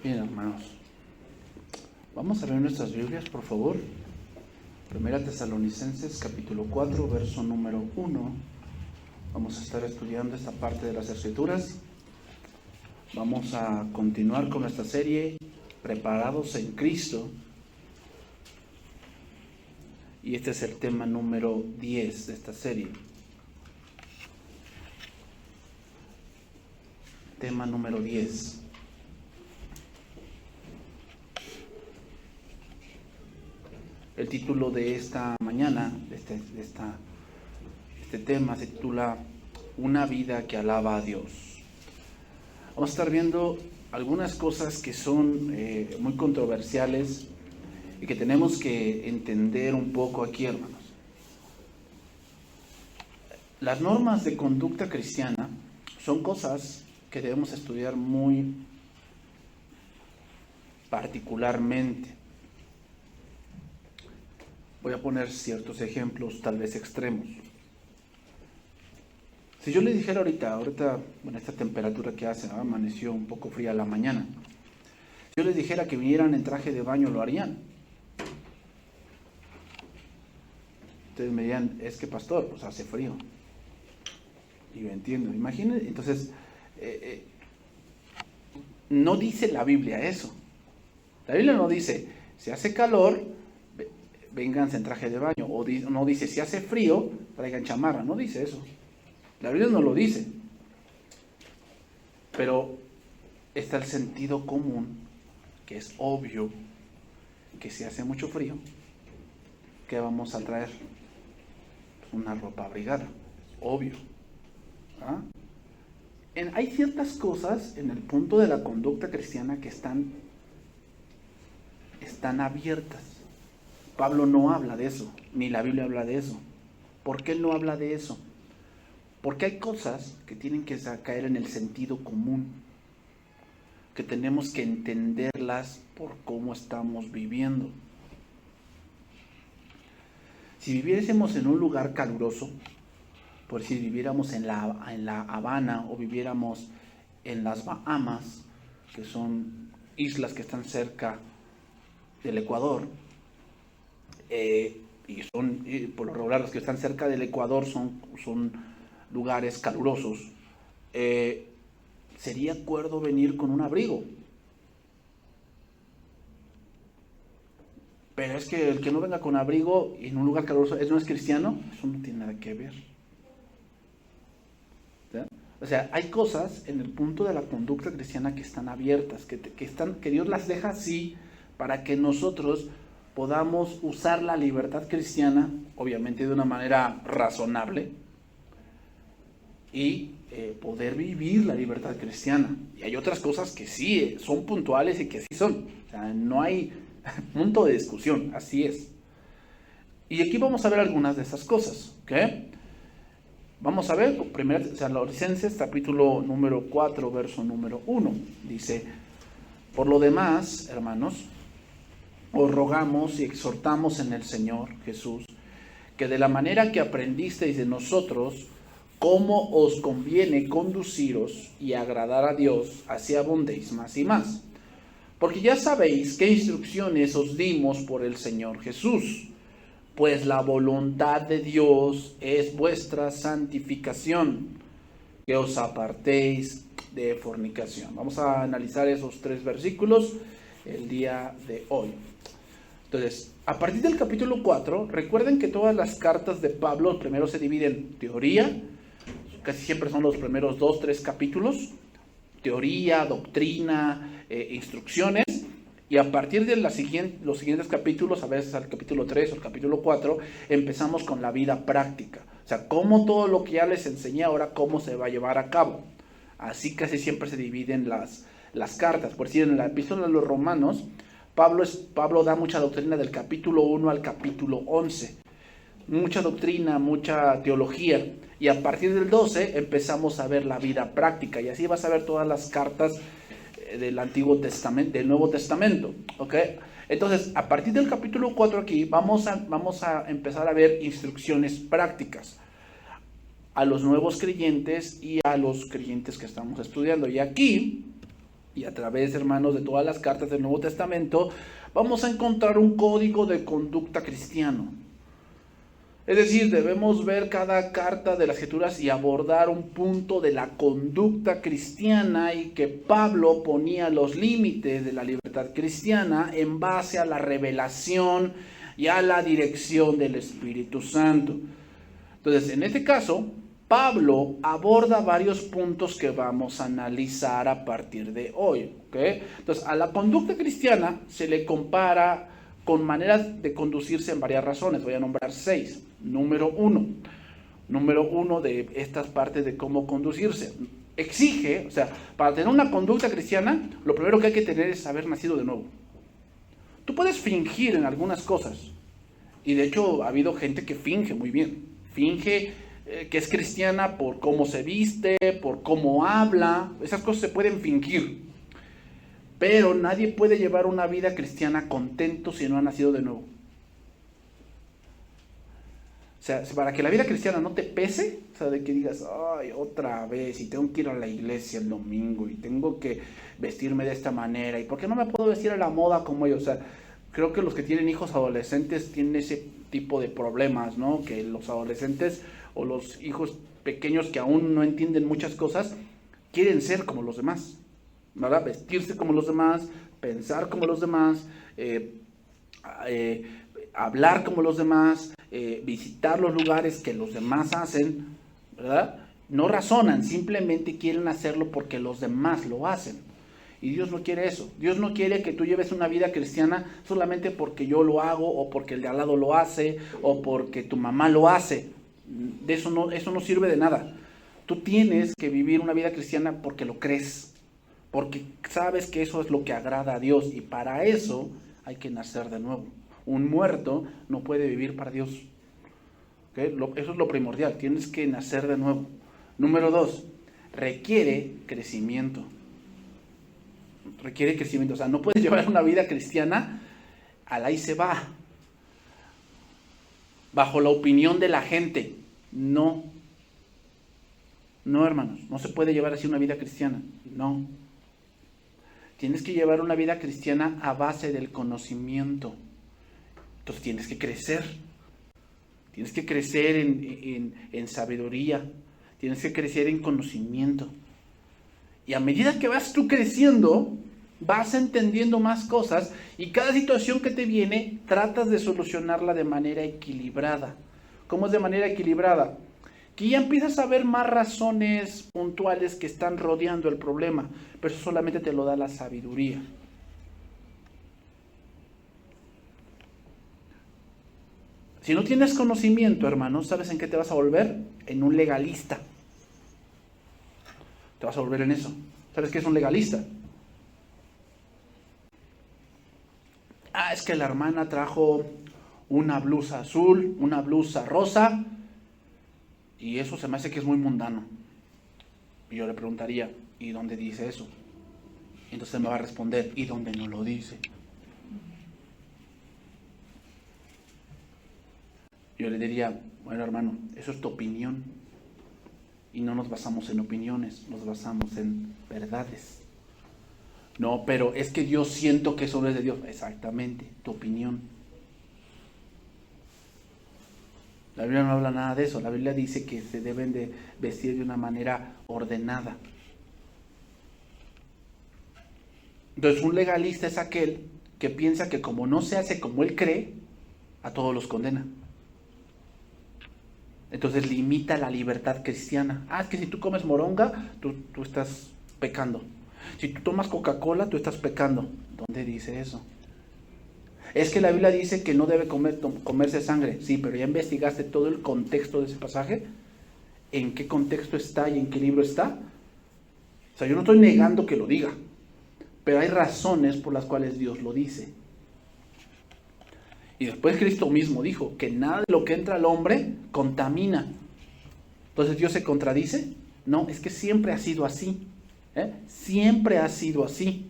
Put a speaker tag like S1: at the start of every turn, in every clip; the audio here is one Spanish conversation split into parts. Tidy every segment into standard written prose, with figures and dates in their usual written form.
S1: Bien, hermanos, vamos a leer nuestras Biblias, por favor. Primera Tesalonicenses, capítulo 4, verso número 1. Vamos a estar estudiando esta parte de las Escrituras. Vamos a continuar con nuestra serie, Preparados en Cristo. Y este es el tema número 10 de esta serie. Tema número 10. El título de esta mañana, de este tema, se titula Una vida que alaba a Dios. Vamos a estar viendo algunas cosas que son muy controversiales y que tenemos que entender un poco aquí, hermanos. Las normas de conducta cristiana son cosas que debemos estudiar muy particularmente. Voy a poner ciertos ejemplos, tal vez extremos. Si yo le dijera ahorita, bueno, esta temperatura que hace, ¿no? Amaneció un poco fría la mañana. Si yo les dijera que vinieran en traje de baño, ¿lo harían? Ustedes me dirían, es que pastor, pues hace frío. Y yo entiendo, imagínense, entonces, no dice la Biblia eso. La Biblia no dice, si hace calor, vénganse en traje de baño, o no dice, si hace frío, traigan chamarra, no dice eso. La Biblia no lo dice. Pero está el sentido común, que es obvio que si hace mucho frío, ¿qué vamos a traer? Una ropa abrigada, obvio. ¿Ah? Hay ciertas cosas en el punto de la conducta cristiana que están abiertas. Pablo no habla de eso, ni la Biblia habla de eso. ¿Por qué él no habla de eso? Porque hay cosas que tienen que caer en el sentido común, que tenemos que entenderlas por cómo estamos viviendo. Si viviésemos en un lugar caluroso, por si viviéramos en la Habana o viviéramos en las Bahamas, que son islas que están cerca del Ecuador, y por lo regular los que están cerca del Ecuador son lugares calurosos, sería acuerdo venir con un abrigo. Pero es que el que no venga con abrigo en un lugar caluroso no es cristiano, eso no tiene nada que ver. ¿Sí? O sea, hay cosas en el punto de la conducta cristiana que están abiertas, que Dios las deja así para que nosotros podamos usar la libertad cristiana, obviamente de una manera razonable, y poder vivir la libertad cristiana. Y hay otras cosas que sí son puntuales y que sí son. O sea, no hay punto de discusión, así es. Y aquí vamos a ver algunas de esas cosas, ¿ok? Vamos a ver, primero, Tesalonicenses, capítulo número 4, verso número 1. Dice, por lo demás, hermanos, os rogamos y exhortamos en el Señor Jesús, que de la manera que aprendisteis de nosotros, cómo os conviene conduciros y agradar a Dios, así abundéis más y más. Porque ya sabéis qué instrucciones os dimos por el Señor Jesús, pues la voluntad de Dios es vuestra santificación, que os apartéis de fornicación. Vamos a analizar esos 3 versículos el día de hoy. Entonces, a partir del capítulo 4, recuerden que todas las cartas de Pablo primero se dividen en teoría, casi siempre son los primeros 2, 3 capítulos, teoría, doctrina, instrucciones, y a partir de los siguientes capítulos, a veces al capítulo 3 o al capítulo 4, empezamos con la vida práctica. O sea, cómo todo lo que ya les enseñé ahora, cómo se va a llevar a cabo. Así casi siempre se dividen las cartas. Por decir, en la epístola de los Romanos, Pablo da mucha doctrina del capítulo 1 al capítulo 11. Mucha doctrina, mucha teología. Y a partir del 12 empezamos a ver la vida práctica. Y así vas a ver todas las cartas del Antiguo Testamento, del Nuevo Testamento. ¿Ok? Entonces, a partir del capítulo 4 aquí, vamos a empezar a ver instrucciones prácticas a los nuevos creyentes y a los creyentes que estamos estudiando. Y aquí y a través, hermanos, de todas las cartas del Nuevo Testamento, vamos a encontrar un código de conducta cristiano. Es decir, debemos ver cada carta de las Escrituras y abordar un punto de la conducta cristiana, y que Pablo ponía los límites de la libertad cristiana en base a la revelación y a la dirección del Espíritu Santo. Entonces, en este caso, Pablo aborda varios puntos que vamos a analizar a partir de hoy, ¿ok? Entonces, a la conducta cristiana se le compara con maneras de conducirse en varias razones. Voy a nombrar 6. Número uno de estas partes de cómo conducirse. Exige, o sea, para tener una conducta cristiana, lo primero que hay que tener es haber nacido de nuevo. Tú puedes fingir en algunas cosas, y de hecho ha habido gente que finge muy bien. Finge que es cristiana por cómo se viste, por cómo habla. Esas cosas se pueden fingir. Pero nadie puede llevar una vida cristiana contento si no ha nacido de nuevo. O sea, para que la vida cristiana no te pese, o sea, de que digas, ay, otra vez, y tengo que ir a la iglesia el domingo, y tengo que vestirme de esta manera, y ¿por qué no me puedo vestir a la moda como ellos? O sea, creo que los que tienen hijos adolescentes tienen ese tipo de problemas, ¿no? Que los adolescentes o los hijos pequeños que aún no entienden muchas cosas, quieren ser como los demás, ¿verdad? Vestirse como los demás, pensar como los demás, hablar como los demás, visitar los lugares que los demás hacen, ¿verdad? No razonan, simplemente quieren hacerlo porque los demás lo hacen. Y Dios no quiere eso. Dios no quiere que tú lleves una vida cristiana solamente porque yo lo hago, o porque el de al lado lo hace, o porque tu mamá lo hace. Eso no sirve de nada. Tú tienes que vivir una vida cristiana porque lo crees, porque sabes que eso es lo que agrada a Dios, y para eso hay que nacer de nuevo. Un muerto no puede vivir para Dios. ¿Okay? Eso es lo primordial, tienes que nacer de nuevo. Número 2, requiere crecimiento. Requiere crecimiento, o sea, no puedes llevar una vida cristiana al ahí se va, bajo la opinión de la gente. No, hermanos, no se puede llevar así una vida cristiana, no. Tienes que llevar una vida cristiana a base del conocimiento. Entonces tienes que crecer en sabiduría, tienes que crecer en conocimiento. Y a medida que vas tú creciendo, vas entendiendo más cosas, y cada situación que te viene, tratas de solucionarla de manera equilibrada. ¿Cómo es de manera equilibrada? Que ya empiezas a ver más razones puntuales que están rodeando el problema, pero eso solamente te lo da la sabiduría. Si no tienes conocimiento, hermano, ¿sabes en qué te vas a volver? En un legalista. Te vas a volver en eso. ¿Sabes qué es un legalista? Es que la hermana trajo una blusa azul, una blusa rosa, y eso se me hace que es muy mundano. Y yo le preguntaría, ¿y dónde dice eso? Entonces me va a responder, ¿y dónde no lo dice? Yo le diría, bueno, hermano, eso es tu opinión. Y no nos basamos en opiniones, nos basamos en verdades. No, pero es que yo siento que eso no es de Dios. Exactamente, tu opinión. La Biblia no habla nada de eso. La Biblia dice que se deben de vestir de una manera ordenada. Entonces, un legalista es aquel que piensa que como no se hace como él cree, a todos los condena. Entonces limita la libertad cristiana. Es que si tú comes moronga, tú estás pecando. Si tú tomas Coca-Cola, tú estás pecando. ¿Dónde dice eso? Es que la Biblia dice que no debe comerse sangre. Sí, pero ya investigaste todo el contexto de ese pasaje. ¿En qué contexto está y en qué libro está? O sea, yo no estoy negando que lo diga, pero hay razones por las cuales Dios lo dice. Y después Cristo mismo dijo que nada de lo que entra al hombre contamina. Entonces, ¿Dios se contradice? No, es que siempre ha sido así. Siempre ha sido así.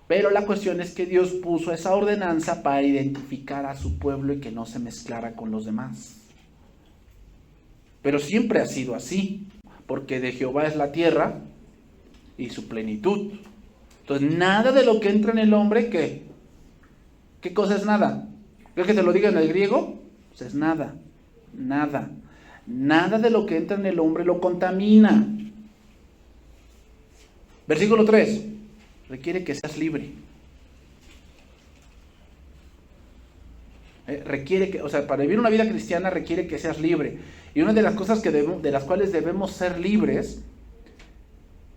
S1: Pero la cuestión es que Dios puso esa ordenanza para identificar a su pueblo y que no se mezclara con los demás. Pero siempre ha sido así, porque de Jehová es la tierra y su plenitud. Entonces, nada de lo que entra en el hombre, ¿qué? ¿Qué cosa es nada? ¿Quieres que te lo diga en el griego? Pues es nada, nada. Nada de lo que entra en el hombre lo contamina. Versículo 3. Requiere que seas libre. Para vivir una vida cristiana requiere que seas libre. Y una de las cosas de las cuales debemos ser libres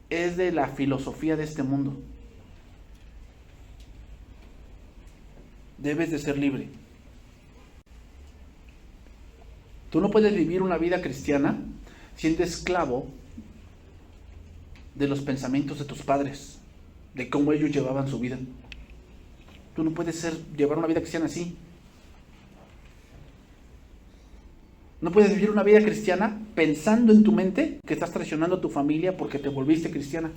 S1: es de la filosofía de este mundo. Debes de ser libre. Tú no puedes vivir una vida cristiana siendo esclavo de los pensamientos de tus padres, de cómo ellos llevaban su vida. Tú no puedes llevar una vida cristiana así. No puedes vivir una vida cristiana pensando en tu mente que estás traicionando a tu familia porque te volviste cristiana.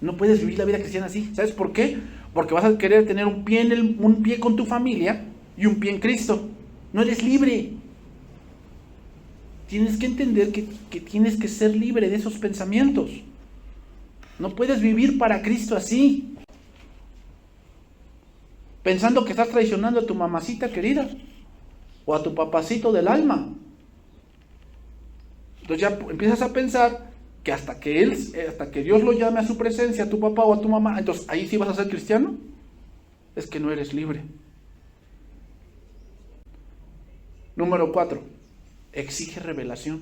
S1: No puedes vivir la vida cristiana así. ¿Sabes por qué? Porque vas a querer tener un pie con tu familia y un pie en Cristo. No eres libre. Tienes que entender que tienes que ser libre de esos pensamientos. No puedes vivir para Cristo así, pensando que estás traicionando a tu mamacita querida o a tu papacito del alma. Entonces ya empiezas a pensar que hasta que Dios lo llame a su presencia, a tu papá o a tu mamá, entonces ahí sí vas a ser cristiano. Es que no eres libre. Número 4. Exige revelación.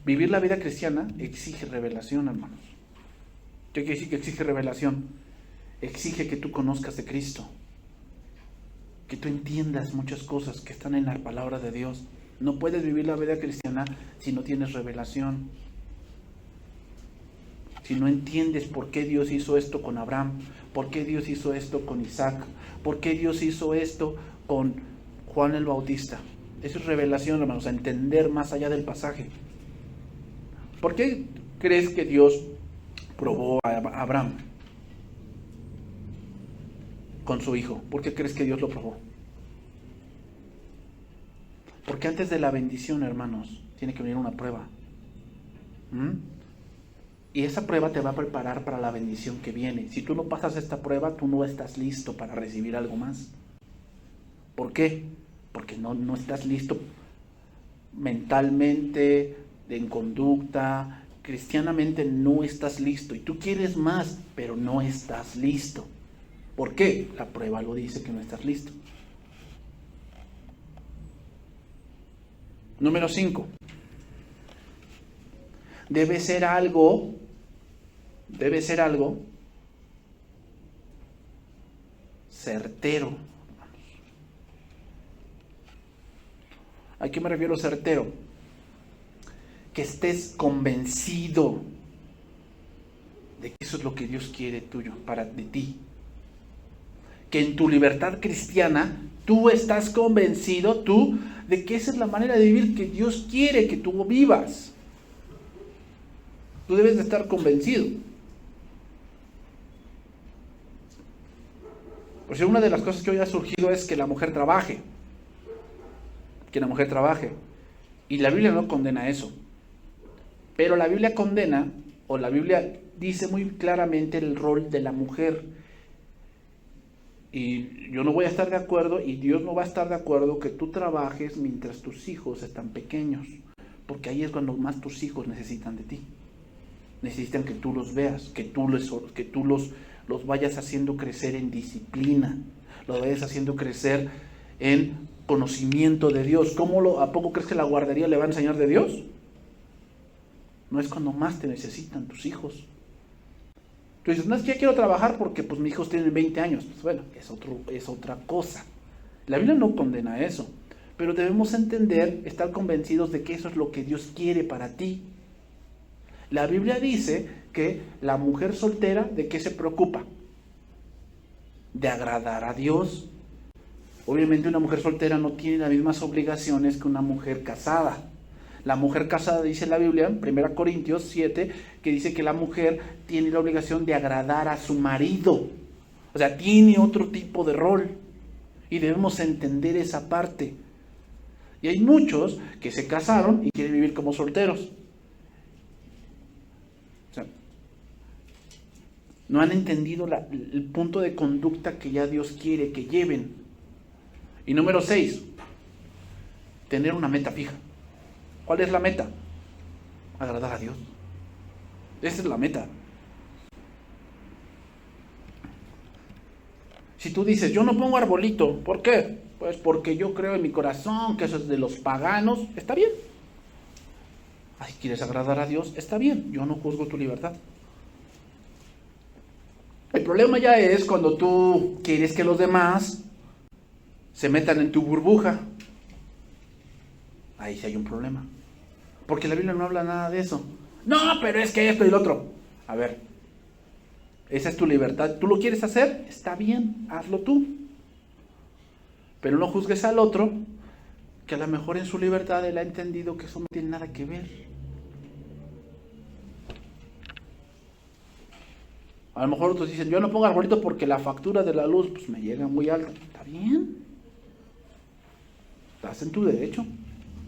S1: Vivir la vida cristiana exige revelación, hermanos. ¿Qué quiere decir que exige revelación? Exige que tú conozcas de Cristo, que tú entiendas muchas cosas que están en la palabra de Dios. No puedes vivir la vida cristiana si no tienes revelación. Si no entiendes por qué Dios hizo esto con Abraham, por qué Dios hizo esto con Isaac, por qué Dios hizo esto con Juan el Bautista. Eso es revelación, hermanos, a entender más allá del pasaje. ¿Por qué crees que Dios probó a Abraham con su hijo? ¿Por qué crees que Dios lo probó? Porque antes de la bendición, hermanos, tiene que venir una prueba. Y esa prueba te va a preparar para la bendición que viene. Si tú no pasas esta prueba, tú no estás listo para recibir algo más. ¿Por qué? Porque no estás listo mentalmente, en conducta, cristianamente no estás listo. Y tú quieres más, pero no estás listo. ¿Por qué? La prueba lo dice que no estás listo. Número 5. Debe ser algo certero. ¿A qué me refiero certero? Que estés convencido de que eso es lo que Dios quiere de ti. Que en tu libertad cristiana tú estás convencido de que esa es la manera de vivir que Dios quiere que tú vivas. Tú debes de estar convencido. Por si una de las cosas que hoy ha surgido es que la mujer trabaje. Y la Biblia no condena eso. Pero la Biblia condena, o la Biblia dice muy claramente el rol de la mujer. Y yo no voy a estar de acuerdo, y Dios no va a estar de acuerdo que tú trabajes mientras tus hijos están pequeños. Porque ahí es cuando más tus hijos necesitan de ti. Necesitan que tú los veas, que tú los vayas haciendo crecer en disciplina, los vayas haciendo crecer en conocimiento de Dios. ¿A poco crees que la guardería le va a enseñar de Dios? No es cuando más te necesitan tus hijos. Tú dices, no, es que ya quiero trabajar porque pues mis hijos tienen 20 años. Pues bueno, es otra cosa. La Biblia no condena eso, pero debemos entender, estar convencidos de que eso es lo que Dios quiere para ti. La Biblia dice que la mujer soltera, ¿de qué se preocupa? De agradar a Dios. Obviamente una mujer soltera no tiene las mismas obligaciones que una mujer casada. La mujer casada, dice la Biblia, en 1 Corintios 7, que dice que la mujer tiene la obligación de agradar a su marido. O sea, tiene otro tipo de rol. Y debemos entender esa parte. Y hay muchos que se casaron y quieren vivir como solteros. O sea, no han entendido el punto de conducta que ya Dios quiere que lleven. Y número 6, tener una meta fija. ¿Cuál es la meta? Agradar a Dios. Esa es la meta. Si tú dices, yo no pongo arbolito, ¿por qué? Pues porque yo creo en mi corazón que eso es de los paganos, está bien. Si quieres agradar a Dios, está bien, yo no juzgo tu libertad. El problema ya es cuando tú quieres que los demás se metan en tu burbuja. Ahí sí hay un problema. Porque la Biblia no habla nada de eso. No, pero es que esto y lo otro. A ver, esa es tu libertad. ¿Tú lo quieres hacer? Está bien, hazlo tú. Pero no juzgues al otro, que a lo mejor en su libertad él ha entendido que eso no tiene nada que ver. A lo mejor otros dicen, yo no pongo arbolito porque la factura de la luz pues me llega muy alta. Está bien. Estás en tu derecho.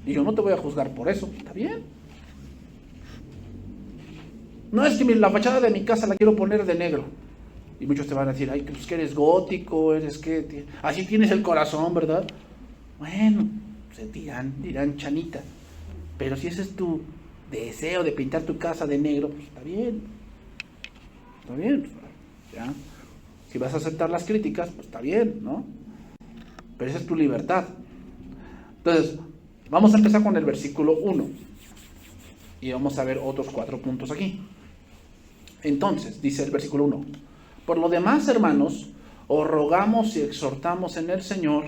S1: Y yo no te voy a juzgar por eso. Está bien. No es que la fachada de mi casa la quiero poner de negro. Y muchos te van a decir, ay, pues que eres gótico, eres que... Así tienes el corazón, ¿verdad? Bueno, se dirán chanita. Pero si ese es tu deseo de pintar tu casa de negro, pues está bien. Está bien, ¿ya? Si vas a aceptar las críticas, pues está bien, ¿no? Pero esa es tu libertad. Entonces, vamos a empezar con el versículo 1. Y vamos a ver otros 4 puntos aquí. Entonces, dice el versículo 1. Por lo demás, hermanos, os rogamos y exhortamos en el Señor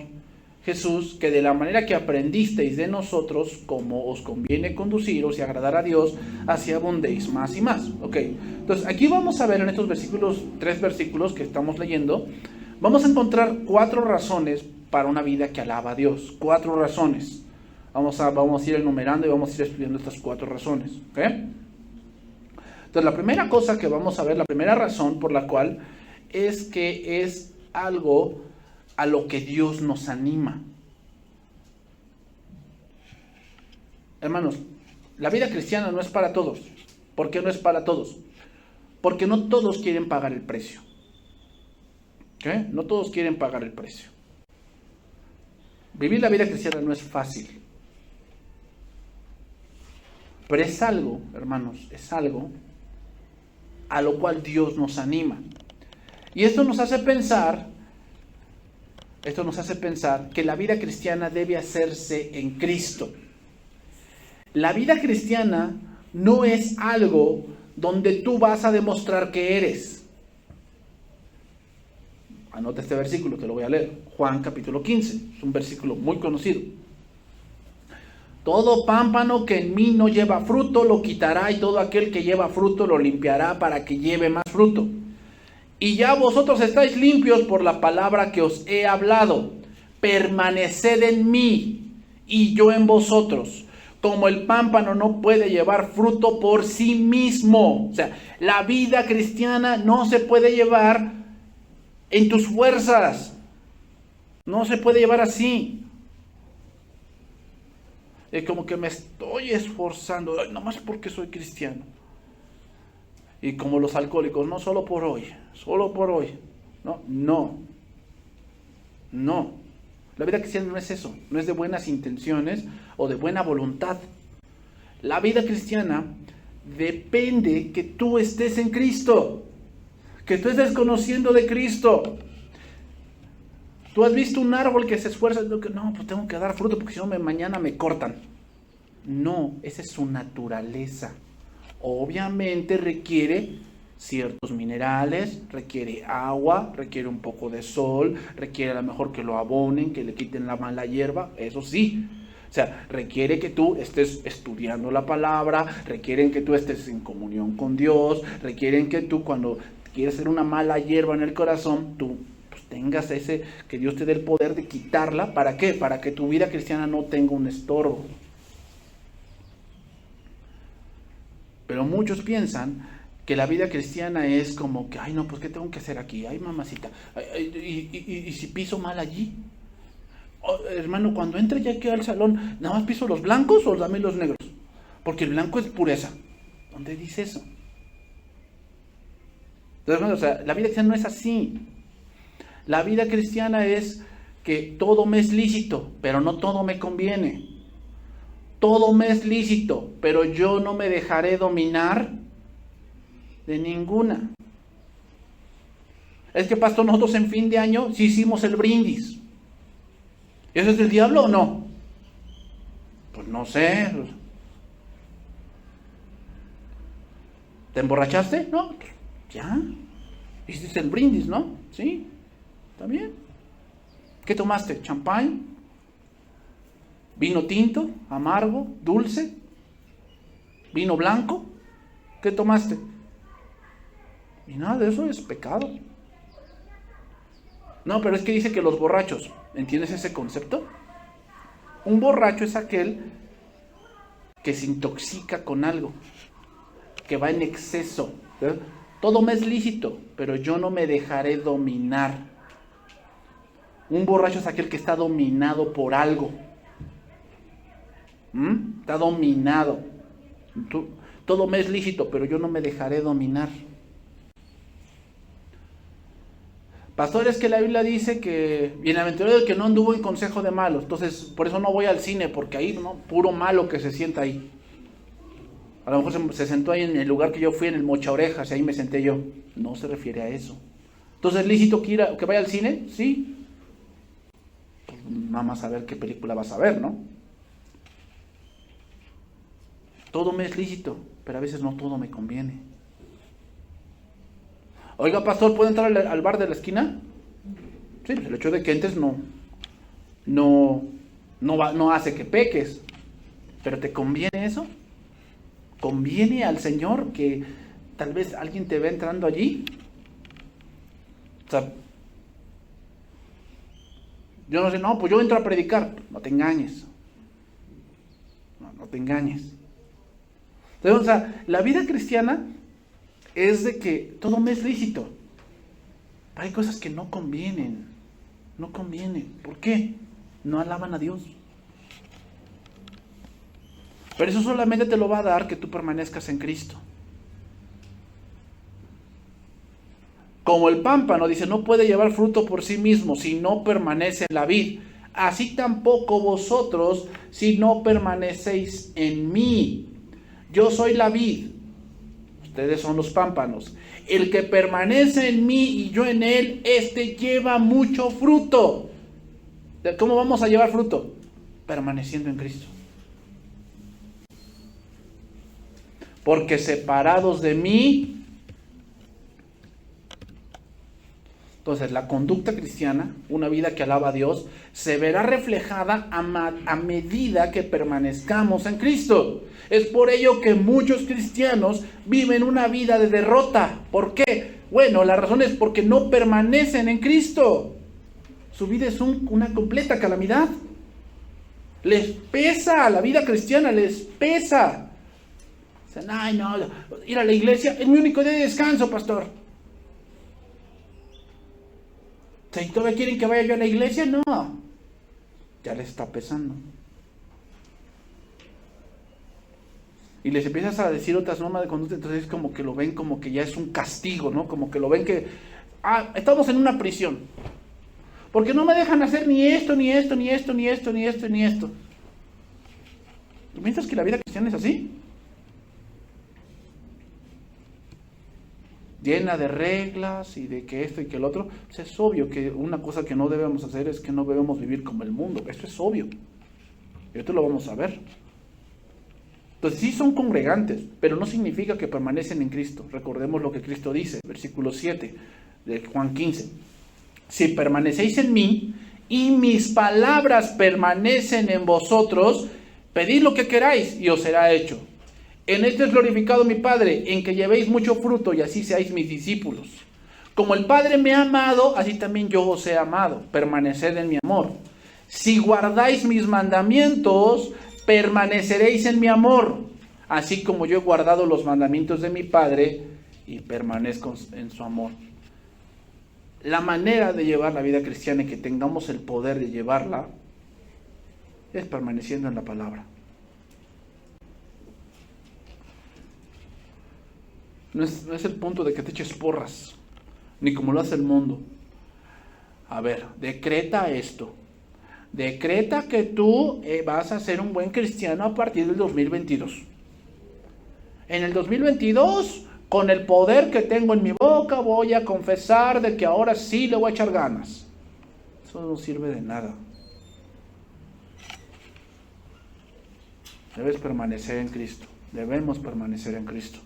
S1: Jesús, que de la manera que aprendisteis de nosotros, como os conviene conduciros y agradar a Dios, así abundéis más y más. Ok, entonces aquí vamos a ver en estos versículos, 3 versículos que estamos leyendo, vamos a encontrar 4 razones para una vida que alaba a Dios. 4 razones. Vamos a ir enumerando y vamos a ir estudiando estas 4 razones. ¿Ok? Entonces la primera cosa que vamos a ver, la primera razón por la cual es que es algo a lo que Dios nos anima. Hermanos, la vida cristiana no es para todos. ¿Por qué no es para todos? Porque no todos quieren pagar el precio. ¿Ok? No todos quieren pagar el precio. Vivir la vida cristiana no es fácil. Pero es algo, hermanos, es algo a lo cual Dios nos anima. Y esto nos hace pensar que la vida cristiana debe hacerse en Cristo. La vida cristiana no es algo donde tú vas a demostrar que eres. Anota este versículo, te lo voy a leer. Juan capítulo 15, es un versículo muy conocido. Todo pámpano que en mí no lleva fruto lo quitará, y todo aquel que lleva fruto lo limpiará para que lleve más fruto. Y ya vosotros estáis limpios por la palabra que os he hablado. Permaneced en mí y yo en vosotros. Como el pámpano no puede llevar fruto por sí mismo. O sea, la vida cristiana no se puede llevar en tus fuerzas. No se puede llevar así. Es como que me estoy esforzando, nomás porque soy cristiano. Y como los alcohólicos, no solo por hoy, solo por hoy. No. La vida cristiana no es eso, no es de buenas intenciones o de buena voluntad. La vida cristiana depende que tú estés en Cristo, que tú estés conociendo de Cristo. Tú has visto un árbol que se esfuerza, no, pues tengo que dar fruto porque si no mañana me cortan. No, esa es su naturaleza. Obviamente requiere ciertos minerales, requiere agua, requiere un poco de sol, requiere a lo mejor que lo abonen, que le quiten la mala hierba, eso sí. O sea, requiere que tú estés estudiando la palabra, requieren que tú estés en comunión con Dios, requieren que tú cuando quieres hacer una mala hierba en el corazón, tú pues, tengas que Dios te dé el poder de quitarla. ¿Para qué? Para que tu vida cristiana no tenga un estorbo. Pero muchos piensan que la vida cristiana es como que, ay no, pues ¿qué tengo que hacer aquí? Ay mamacita, y si piso mal allí. Oh, hermano, cuando entre ya aquí al salón, ¿nada más piso los blancos o también los negros? Porque el blanco es pureza. ¿Dónde dice eso? Entonces, o sea, la vida cristiana no es así. La vida cristiana es que todo me es lícito, pero no todo me conviene. Todo me es lícito, pero yo no me dejaré dominar de ninguna. Es que, pastor, nosotros en fin de año sí hicimos el brindis. ¿Eso es del diablo o no? Pues no sé. ¿Te emborrachaste? No, ya. Hiciste el brindis, ¿no? Sí, está bien. ¿Qué tomaste? ¿Champán? ¿Vino tinto? ¿Amargo? ¿Dulce? ¿Vino blanco? ¿Qué tomaste? Y nada de eso es pecado. No, pero es que dice que los borrachos, ¿entiendes ese concepto? Un borracho es aquel que se intoxica con algo, que va en exceso. ¿Sí? Todo me es lícito, pero yo no me dejaré dominar. Un borracho es aquel que está dominado por algo. Está dominado. Todo me es lícito, pero yo no me dejaré dominar. Pastor, es que la Biblia dice que bienaventurado el que no anduvo en consejo de malos. Entonces, por eso no voy al cine, porque ahí, ¿no? Puro malo que se sienta ahí. A lo mejor se sentó ahí en el lugar que yo fui, en el Mocha Orejas, y ahí me senté yo. No se refiere a eso. Entonces, ¿es lícito que vaya al cine? Sí. Pues nada más a ver qué película vas a ver, ¿no? Todo me es lícito, pero a veces no todo me conviene. Oiga, pastor, ¿puede entrar al bar de la esquina? Sí, pues el hecho de que entres no hace que peques. ¿Pero te conviene eso? ¿Conviene al Señor que tal vez alguien te ve entrando allí? O sea, yo no sé, no, pues yo entro a predicar. No te engañes. No te engañes. Entonces, o sea, la vida cristiana es de que todo me es lícito. Hay cosas que no convienen. No convienen. ¿Por qué? No alaban a Dios. Pero eso solamente te lo va a dar que tú permanezcas en Cristo. Como el pámpano, dice, no puede llevar fruto por sí mismo si no permanece en la vid. Así tampoco vosotros si no permanecéis en mí. Yo soy la vid. Ustedes son los pámpanos. El que permanece en mí y yo en él, este lleva mucho fruto. ¿Cómo vamos a llevar fruto? Permaneciendo en Cristo. Porque separados de mí. Entonces, la conducta cristiana, una vida que alaba a Dios, se verá reflejada a medida que permanezcamos en Cristo. Es por ello que muchos cristianos viven una vida de derrota. ¿Por qué? Bueno, la razón es porque no permanecen en Cristo. Su vida es una completa calamidad. Les pesa, la vida cristiana les pesa. Dicen, ay no, ir a la iglesia es mi único día de descanso, pastor. ¿Y todavía quieren que vaya yo a la iglesia? No, ya les está pesando. Y les empiezas a decir otras normas de conducta, entonces es como que lo ven como que ya es un castigo, ¿no? Como que lo ven que, estamos en una prisión. Porque no me dejan hacer ni esto, ni esto, ni esto, ni esto, ni esto, ni esto. ¿Tú piensas que la vida cristiana es así? Llena de reglas y de que esto y que el otro. Pues es obvio que una cosa que no debemos hacer es que no debemos vivir como el mundo. Esto es obvio. Y esto lo vamos a ver. Entonces sí son congregantes, pero no significa que permanecen en Cristo. Recordemos lo que Cristo dice, versículo 7 de Juan 15. Si permanecéis en mí y mis palabras permanecen en vosotros, pedid lo que queráis y os será hecho. En esto es glorificado mi Padre, en que llevéis mucho fruto y así seáis mis discípulos. Como el Padre me ha amado, así también yo os he amado. Permaneced en mi amor. Si guardáis mis mandamientos, permaneceréis en mi amor, así como yo he guardado los mandamientos de mi Padre y permanezco en su amor. La manera de llevar la vida cristiana y que tengamos el poder de llevarla es permaneciendo en la palabra. No es el punto de que te eches porras, ni como lo hace el mundo. A ver, decreta esto. Decreta que tú vas a ser un buen cristiano a partir del 2022. En el 2022, con el poder que tengo en mi boca, voy a confesar de que ahora sí le voy a echar ganas. Eso no sirve de nada. Debes permanecer en Cristo. Debemos permanecer en Cristo.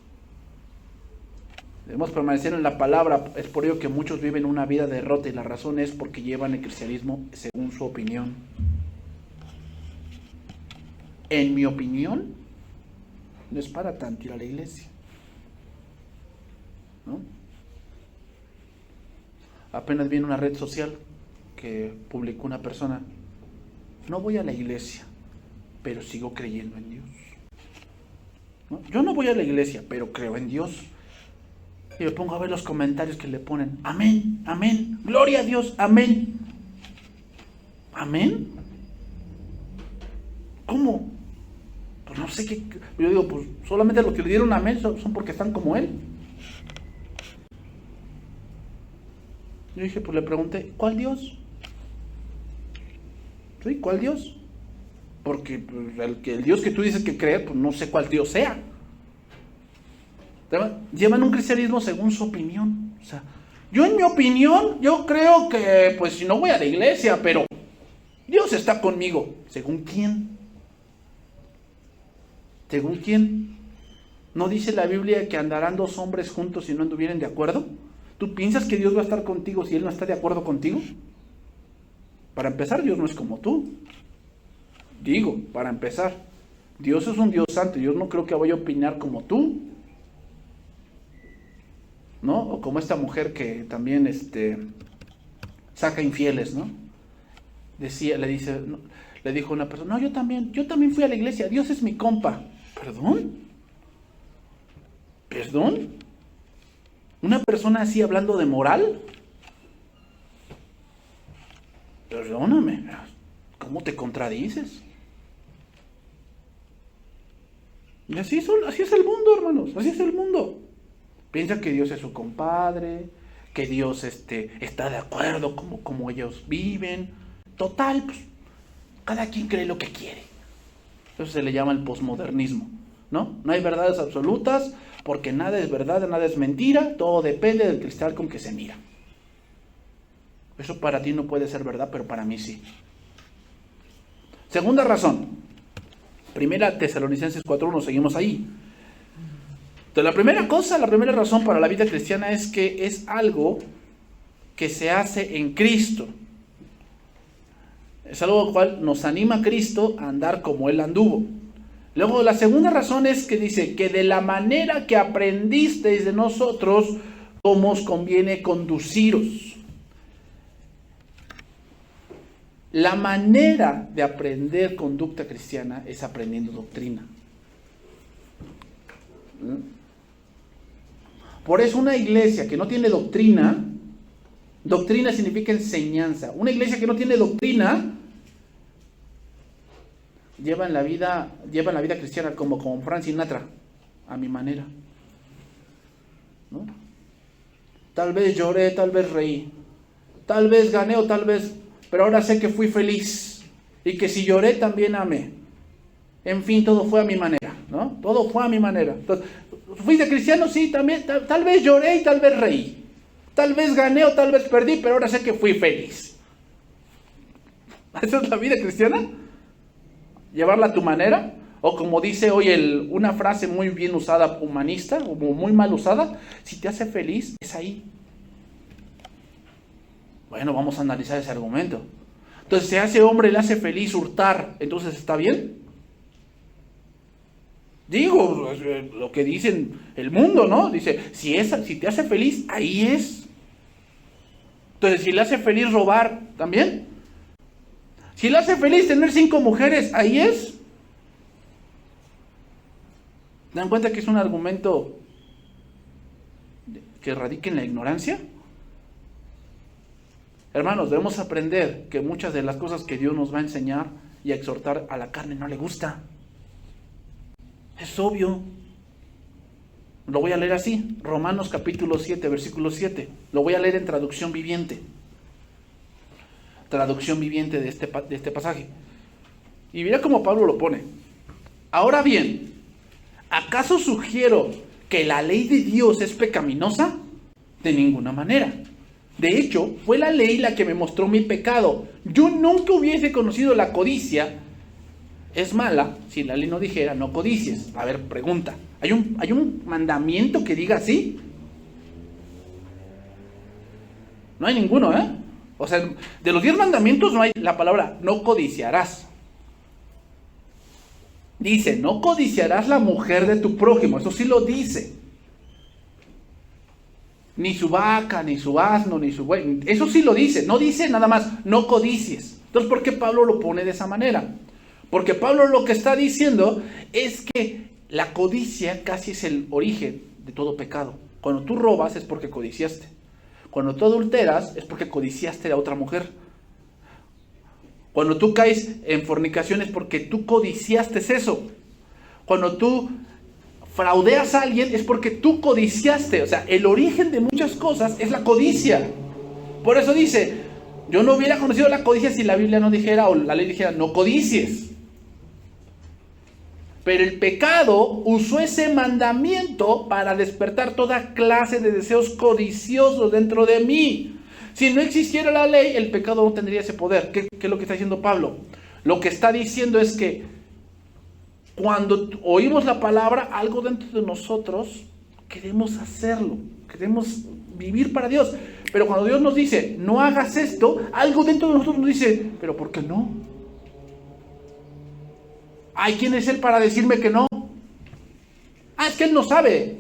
S1: Debemos permanecer en la palabra. Es por ello que muchos viven una vida de derrota y la razón es porque llevan el cristianismo según su opinión. En mi opinión, no es para tanto ir a la iglesia, ¿no? Apenas vi en una red social que publicó una persona: no voy a la iglesia, pero sigo creyendo en Dios, ¿no? Yo no voy a la iglesia, pero creo en Dios. Y me pongo a ver los comentarios que le ponen: amén, amén, gloria a Dios, amén. ¿Amén? ¿Cómo? Pues no sé qué. Yo digo, pues solamente los que le dieron amén son porque están como él. Yo dije, pues le pregunté: ¿cuál Dios? ¿Sí? ¿Cuál Dios? Porque pues, el Dios que tú dices que cree, pues no sé cuál Dios sea. Llevan un cristianismo según su opinión. O sea, yo en mi opinión, yo creo que, pues si no voy a la iglesia, pero Dios está conmigo. ¿Según quién? ¿Según quién? ¿No dice la Biblia que andarán dos hombres juntos si no anduvieren de acuerdo? ¿Tú piensas que Dios va a estar contigo si Él no está de acuerdo contigo? Para empezar, Dios no es como tú. Digo, para empezar, Dios es un Dios santo. Yo no creo que vaya a opinar como tú, ¿no? O como esta mujer que también saca infieles, ¿no? Le dijo una persona: no, yo también fui a la iglesia, Dios es mi compa. ¿Perdón? ¿Perdón? ¿Una persona así hablando de moral? Perdóname, ¿cómo te contradices? Y así es el mundo, hermanos, así es el mundo. Piensa que Dios es su compadre, que Dios está de acuerdo como ellos viven. Total, pues, cada quien cree lo que quiere. Eso se le llama el posmodernismo, ¿no? No hay verdades absolutas, porque nada es verdad, nada es mentira, todo depende del cristal con que se mira. Eso para ti no puede ser verdad, pero para mí sí. Segunda razón, 1 Tesalonicenses 4:1, seguimos ahí. Entonces, la primera razón para la vida cristiana es que es algo que se hace en Cristo. Es algo cual nos anima a Cristo a andar como Él anduvo. Luego, la segunda razón es que dice que de la manera que aprendisteis de nosotros, cómo os conviene conduciros. La manera de aprender conducta cristiana es aprendiendo doctrina. Por eso una iglesia que no tiene doctrina significa enseñanza. Una iglesia que no tiene doctrina lleva en la vida cristiana como Frank Sinatra, a mi manera, ¿no? Tal vez lloré, tal vez reí, tal vez gané o tal vez, pero ahora sé que fui feliz y que si lloré también amé. En fin, todo fue a mi manera, ¿no? Todo fue a mi manera. Entonces, ¿fui de cristiano? Sí, también. Tal vez lloré y tal vez reí. Tal vez gané o tal vez perdí, pero ahora sé que fui feliz. ¿Esa es la vida cristiana? ¿Llevarla a tu manera? O como dice hoy una frase muy bien usada, humanista, o muy mal usada: si te hace feliz, es ahí. Bueno, vamos a analizar ese argumento. Entonces, si a ese hombre le hace feliz hurtar, ¿entonces está bien? Digo, lo que dicen el mundo, ¿no? Dice, si te hace feliz, ahí es. Entonces, si le hace feliz robar, ¿también? Si le hace feliz tener 5 mujeres, ahí es. ¿Se dan cuenta que es un argumento que radica en la ignorancia? Hermanos, debemos aprender que muchas de las cosas que Dios nos va a enseñar y a exhortar a la carne no le gusta. Es obvio. Lo voy a leer así, Romanos capítulo 7, versículo 7. Lo voy a leer en traducción viviente. Traducción viviente de este pasaje. Y mira cómo Pablo lo pone. Ahora bien, ¿acaso sugiero que la ley de Dios es pecaminosa? De ninguna manera. De hecho, fue la ley la que me mostró mi pecado. Yo nunca hubiese conocido la codicia. Es mala si la ley no dijera no codicies. A ver, pregunta. ¿Hay un mandamiento que diga así? No hay ninguno, ¿eh? O sea, de los 10 mandamientos no hay la palabra no codiciarás. Dice, no codiciarás la mujer de tu prójimo. Eso sí lo dice. Ni su vaca, ni su asno, ni su buey. Eso sí lo dice. No dice nada más, no codicies. Entonces, ¿por qué Pablo lo pone de esa manera? Porque Pablo lo que está diciendo es que la codicia casi es el origen de todo pecado. Cuando tú robas es porque codiciaste. Cuando tú adulteras es porque codiciaste a otra mujer. Cuando tú caes en fornicación es porque tú codiciaste eso. Cuando tú fraudeas a alguien es porque tú codiciaste. O sea, el origen de muchas cosas es la codicia. Por eso dice, yo no hubiera conocido la codicia si la Biblia no dijera o la ley dijera no codicies. Pero el pecado usó ese mandamiento para despertar toda clase de deseos codiciosos dentro de mí. Si no existiera la ley, el pecado no tendría ese poder. ¿Qué es lo que está diciendo Pablo? Lo que está diciendo es que cuando oímos la palabra, algo dentro de nosotros queremos hacerlo, queremos vivir para Dios. Pero cuando Dios nos dice, no hagas esto, algo dentro de nosotros nos dice, pero ¿por qué no? Ay, ¿quién es Él para decirme que no? Es que Él no sabe.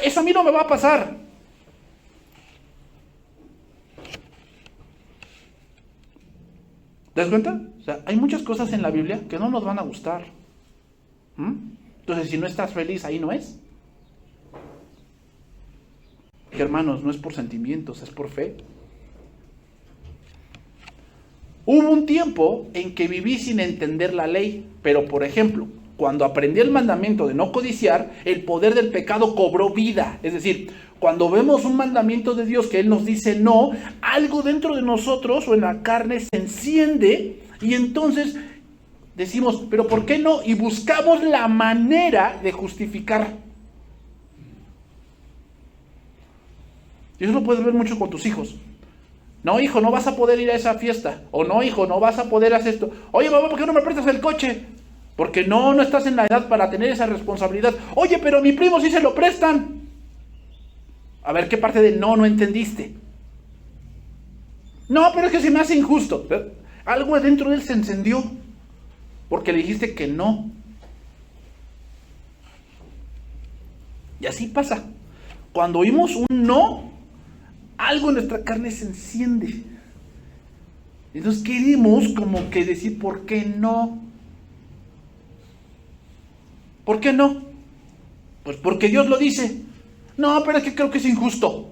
S1: Eso a mí no me va a pasar. ¿Te das cuenta? O sea, hay muchas cosas en la Biblia que no nos van a gustar. Entonces, si no estás feliz, ahí no es. Hermanos, no es por sentimientos, es por fe. Hubo un tiempo en que viví sin entender la ley, pero por ejemplo, cuando aprendí el mandamiento de no codiciar, el poder del pecado cobró vida. Es decir, cuando vemos un mandamiento de Dios que Él nos dice no, algo dentro de nosotros o en la carne se enciende y entonces decimos, pero ¿por qué no? Y buscamos la manera de justificar. Y eso lo puedes ver mucho con tus hijos. No, hijo, no vas a poder ir a esa fiesta. O no, hijo, no vas a poder hacer esto. Oye, mamá, ¿por qué no me prestas el coche? Porque no estás en la edad para tener esa responsabilidad. Oye, pero a mi primo sí se lo prestan. A ver, ¿qué parte de no entendiste? No, pero es que se me hace injusto. Algo dentro de él se encendió. Porque le dijiste que no. Y así pasa. Cuando oímos un no, algo en nuestra carne se enciende. Entonces queremos como que decir, ¿por qué no? ¿Por qué no? Pues porque Dios lo dice. No, pero es que creo que es injusto.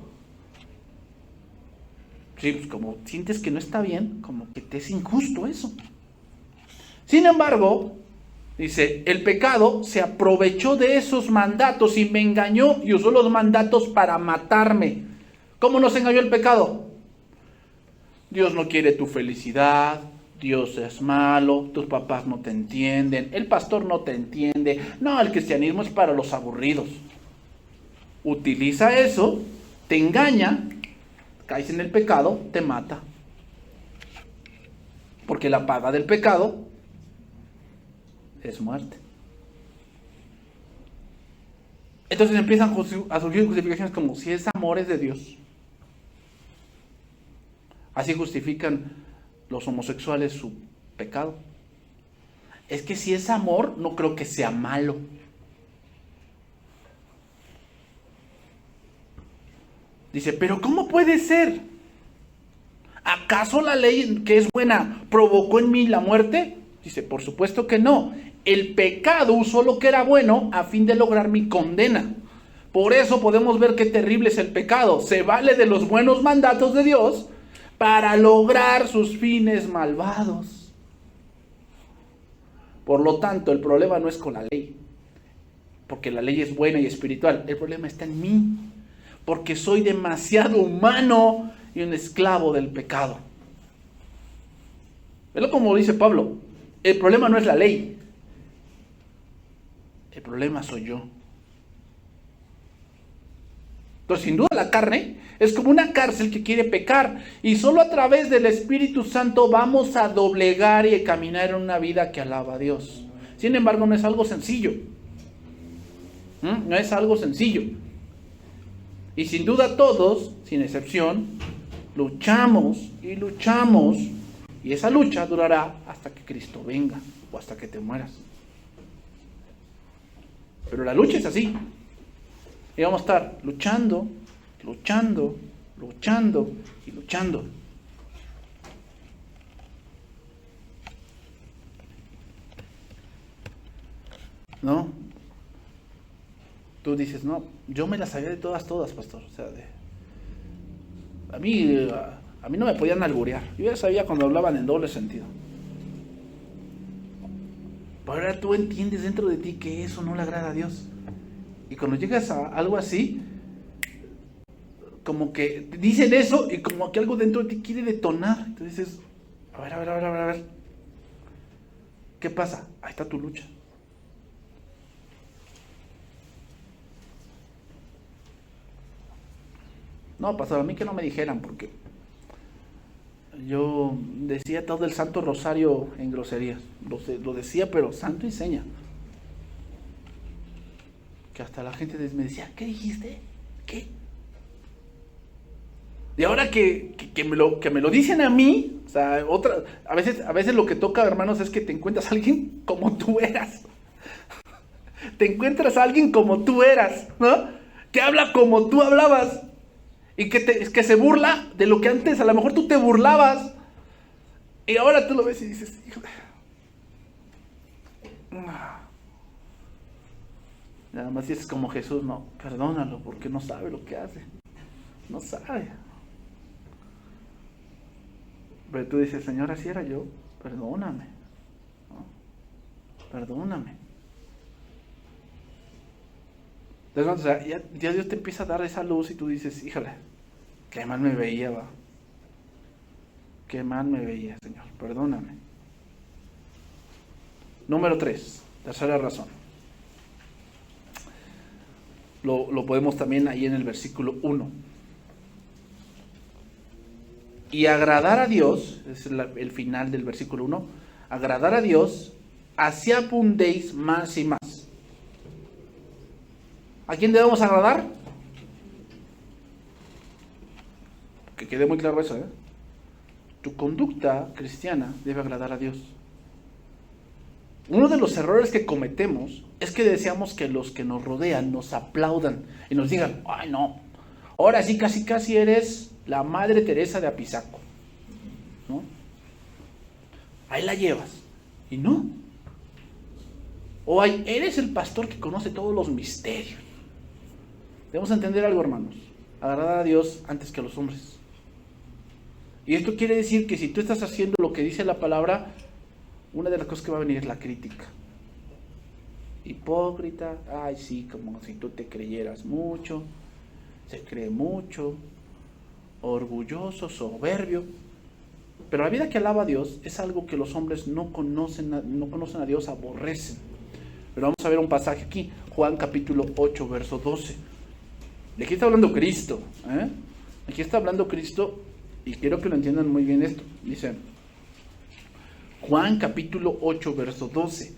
S1: Sí, pues como sientes que no está bien, como que te es injusto eso. Sin embargo, dice, el pecado se aprovechó de esos mandatos y me engañó y usó los mandatos para matarme. ¿Cómo nos engañó el pecado? Dios no quiere tu felicidad, Dios es malo, tus papás no te entienden, el pastor no te entiende. No, el cristianismo es para los aburridos. Utiliza eso, te engaña, caes en el pecado, te mata. Porque la paga del pecado es muerte. Entonces empiezan a surgir justificaciones como si ese amor es de Dios. Así justifican los homosexuales su pecado. Es que si es amor, no creo que sea malo. Dice, pero ¿cómo puede ser? ¿Acaso la ley que es buena provocó en mí la muerte? Dice, por supuesto que no. El pecado usó lo que era bueno a fin de lograr mi condena. Por eso podemos ver qué terrible es el pecado. Se vale de los buenos mandatos de Dios para lograr sus fines malvados. Por lo tanto, el problema no es con la ley. porque la ley es buena y espiritual. El problema está en mí, porque soy demasiado humano y un esclavo del pecado. Velo como dice Pablo, el problema no es la ley, el problema soy yo. Entonces, sin duda la carne es como una cárcel que quiere pecar, y solo a través del Espíritu Santo vamos a doblegar y caminar en una vida que alaba a Dios. Sin embargo, no es algo sencillo. No es algo sencillo. Y sin duda todos, sin excepción, luchamos y luchamos, y esa lucha durará hasta que Cristo venga o hasta que te mueras. Pero la lucha es así. Y vamos a estar luchando, luchando, luchando y luchando. ¿No? Tú dices, no, yo me las sabía de todas, pastor. O sea, a mí no me podían alburear. Yo ya sabía cuando hablaban en doble sentido. Pero ahora tú entiendes dentro de ti que eso no le agrada a Dios. Y cuando llegas a algo así, como que dicen eso y como que algo dentro de ti quiere detonar. Entonces dices, a ver. ¿Qué pasa? Ahí está tu lucha. No, pastor, a mí que no me dijeran, porque yo decía todo el Santo Rosario en groserías. Lo decía, pero santo y seña. Que hasta la gente me decía, ¿qué dijiste? ¿Qué? Y ahora que me lo dicen a mí, o sea, a veces lo que toca, hermanos, es que te encuentras a alguien como tú eras. Te encuentras a alguien como tú eras, ¿no? Que habla como tú hablabas. Y que se burla de lo que antes a lo mejor tú te burlabas. Y ahora tú lo ves y dices, híjole. Nada más dices como Jesús, no, perdónalo porque no sabe lo que hace. No sabe. Pero tú dices, Señor, así era yo, perdóname. ¿No? Perdóname. Entonces, o sea, ya Dios te empieza a dar esa luz y tú dices, híjole, qué mal me veía, va. Qué mal me veía, Señor, perdóname. Número 3, tercera razón. Lo podemos también ahí en el versículo 1. Y agradar a Dios, es el final del versículo 1, agradar a Dios, así abundéis más y más. ¿A quién debemos agradar? Que quede muy claro eso, ¿eh? Tu conducta cristiana debe agradar a Dios. Uno de los errores que cometemos es que deseamos que los que nos rodean nos aplaudan y nos digan, ay no, ahora sí casi eres la Madre Teresa de Apizaco, ¿no? Ahí la llevas. Y no. O eres el pastor que conoce todos los misterios. Debemos entender algo, hermanos. Agradar a Dios antes que a los hombres. Y esto quiere decir que si tú estás haciendo lo que dice la palabra, una de las cosas que va a venir es la crítica. Hipócrita, ay sí, como si tú te creyeras mucho, se cree mucho, orgulloso, soberbio. Pero la vida que alaba a Dios es algo que los hombres no conocen a Dios, aborrecen. Pero vamos a ver un pasaje aquí, Juan capítulo 8, verso 12. De aquí está hablando Cristo, ¿eh? Aquí está hablando Cristo y quiero que lo entiendan muy bien esto. Dice, Juan capítulo 8, verso 12.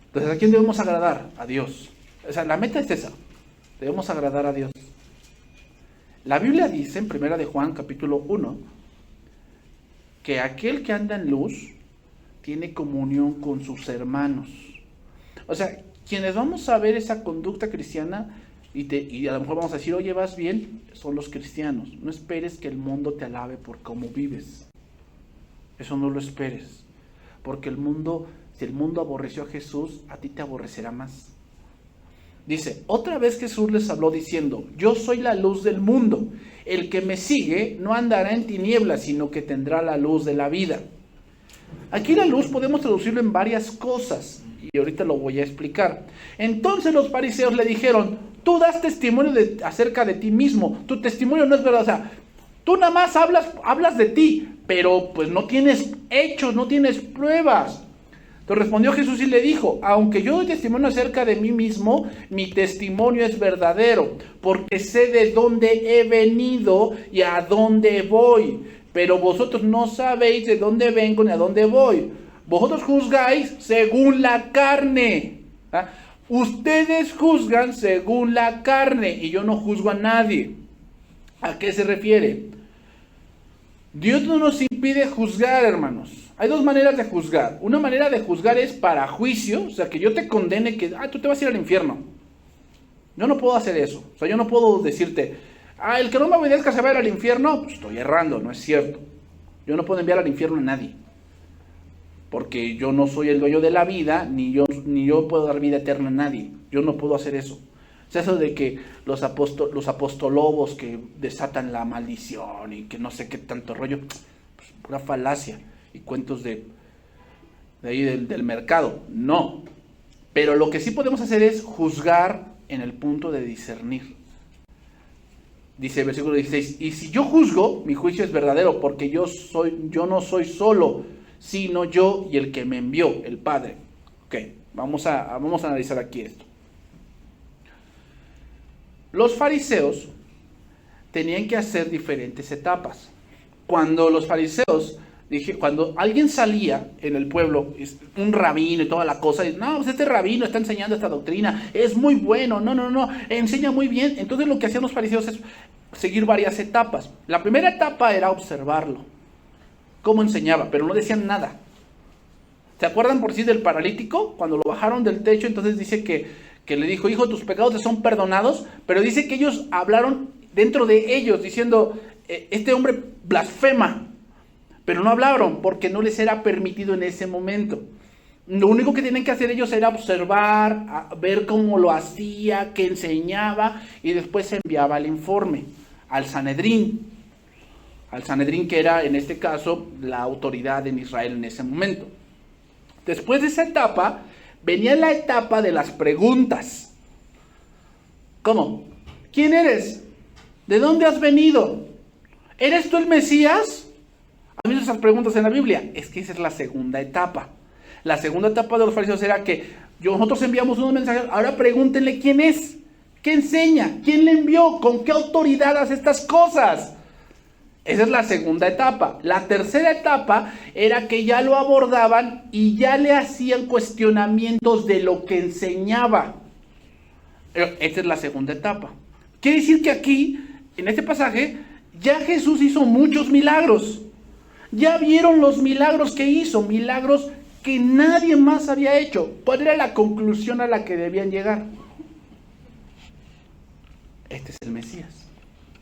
S1: Entonces, ¿a quién debemos agradar? A Dios. O sea, la meta es esa. Debemos agradar a Dios. La Biblia dice en 1 de Juan capítulo 1 que aquel que anda en luz tiene comunión con sus hermanos. O sea, quienes vamos a ver esa conducta cristiana y a lo mejor vamos a decir, oye, vas bien, son los cristianos. No esperes que el mundo te alabe por cómo vives. Eso no lo esperes. Porque si el mundo aborreció a Jesús, a ti te aborrecerá más. Dice, otra vez Jesús les habló diciendo, yo soy la luz del mundo. El que me sigue no andará en tinieblas, sino que tendrá la luz de la vida. Aquí la luz podemos traducirlo en varias cosas. y ahorita lo voy a explicar. Entonces los fariseos le dijeron: tú das testimonio acerca de ti mismo, tu testimonio no es verdad. O sea, tú nada más hablas de ti, pero pues no tienes hechos, no tienes pruebas. Entonces respondió Jesús y le dijo: aunque yo doy testimonio acerca de mí mismo, mi testimonio es verdadero, porque sé de dónde he venido y a dónde voy. Pero vosotros no sabéis de dónde vengo ni a dónde voy. Vosotros juzgáis según la carne. ¿Ah? Ustedes juzgan según la carne y yo no juzgo a nadie. ¿A qué se refiere? Dios no nos impide juzgar, hermanos. Hay dos maneras de juzgar. Una manera de juzgar es para juicio, o sea, que yo te condene que tú te vas a ir al infierno. Yo no puedo hacer eso. O sea, yo no puedo decirte: el que no me obedezca se va a ir al infierno. Pues estoy errando, no es cierto. Yo no puedo enviar al infierno a nadie. Porque yo no soy el dueño de la vida, ni yo puedo dar vida eterna a nadie. Yo no puedo hacer eso. O sea, eso de que los apostolobos que desatan la maldición y que no sé qué tanto rollo, pues pura falacia y cuentos de ahí del mercado. No. Pero lo que sí podemos hacer es juzgar en el punto de discernir. Dice el versículo 16: y si yo juzgo, mi juicio es verdadero, porque yo no soy solo, sino yo y el que me envió, el Padre. Ok, vamos a analizar aquí esto. Los fariseos tenían que hacer diferentes etapas. Cuando los fariseos, cuando alguien salía en el pueblo, un rabino y toda la cosa, y no, pues este rabino está enseñando esta doctrina, es muy bueno, no, enseña muy bien. Entonces lo que hacían los fariseos es seguir varias etapas. La primera etapa era observarlo, cómo enseñaba, pero no decían nada. ¿Se acuerdan por sí del paralítico? Cuando lo bajaron del techo, entonces dice que le dijo: hijo, tus pecados te son perdonados, pero dice que ellos hablaron dentro de ellos, diciendo: este hombre blasfema, pero no hablaron porque no les era permitido en ese momento. Lo único que tienen que hacer ellos era observar, ver cómo lo hacía, qué enseñaba, y después se enviaba el informe al Sanedrín, que era en este caso la autoridad en Israel en ese momento. Después de esa etapa venía la etapa de las preguntas. ¿Cómo? ¿Quién eres? ¿De dónde has venido? ¿Eres tú el Mesías? ¿Has visto esas preguntas en la Biblia? Es que esa es la segunda etapa. La segunda etapa de los fariseos era que nosotros enviamos unos mensajeros, ahora pregúntenle quién es, qué enseña, quién le envió, con qué autoridad hace estas cosas. Esa es la segunda etapa. La tercera etapa era que ya lo abordaban y ya le hacían cuestionamientos de lo que enseñaba. Esta es la segunda etapa. Quiere decir que aquí, en este pasaje, ya Jesús hizo muchos milagros. Ya vieron los milagros que hizo, milagros que nadie más había hecho. ¿Cuál era la conclusión a la que debían llegar? Este es el Mesías.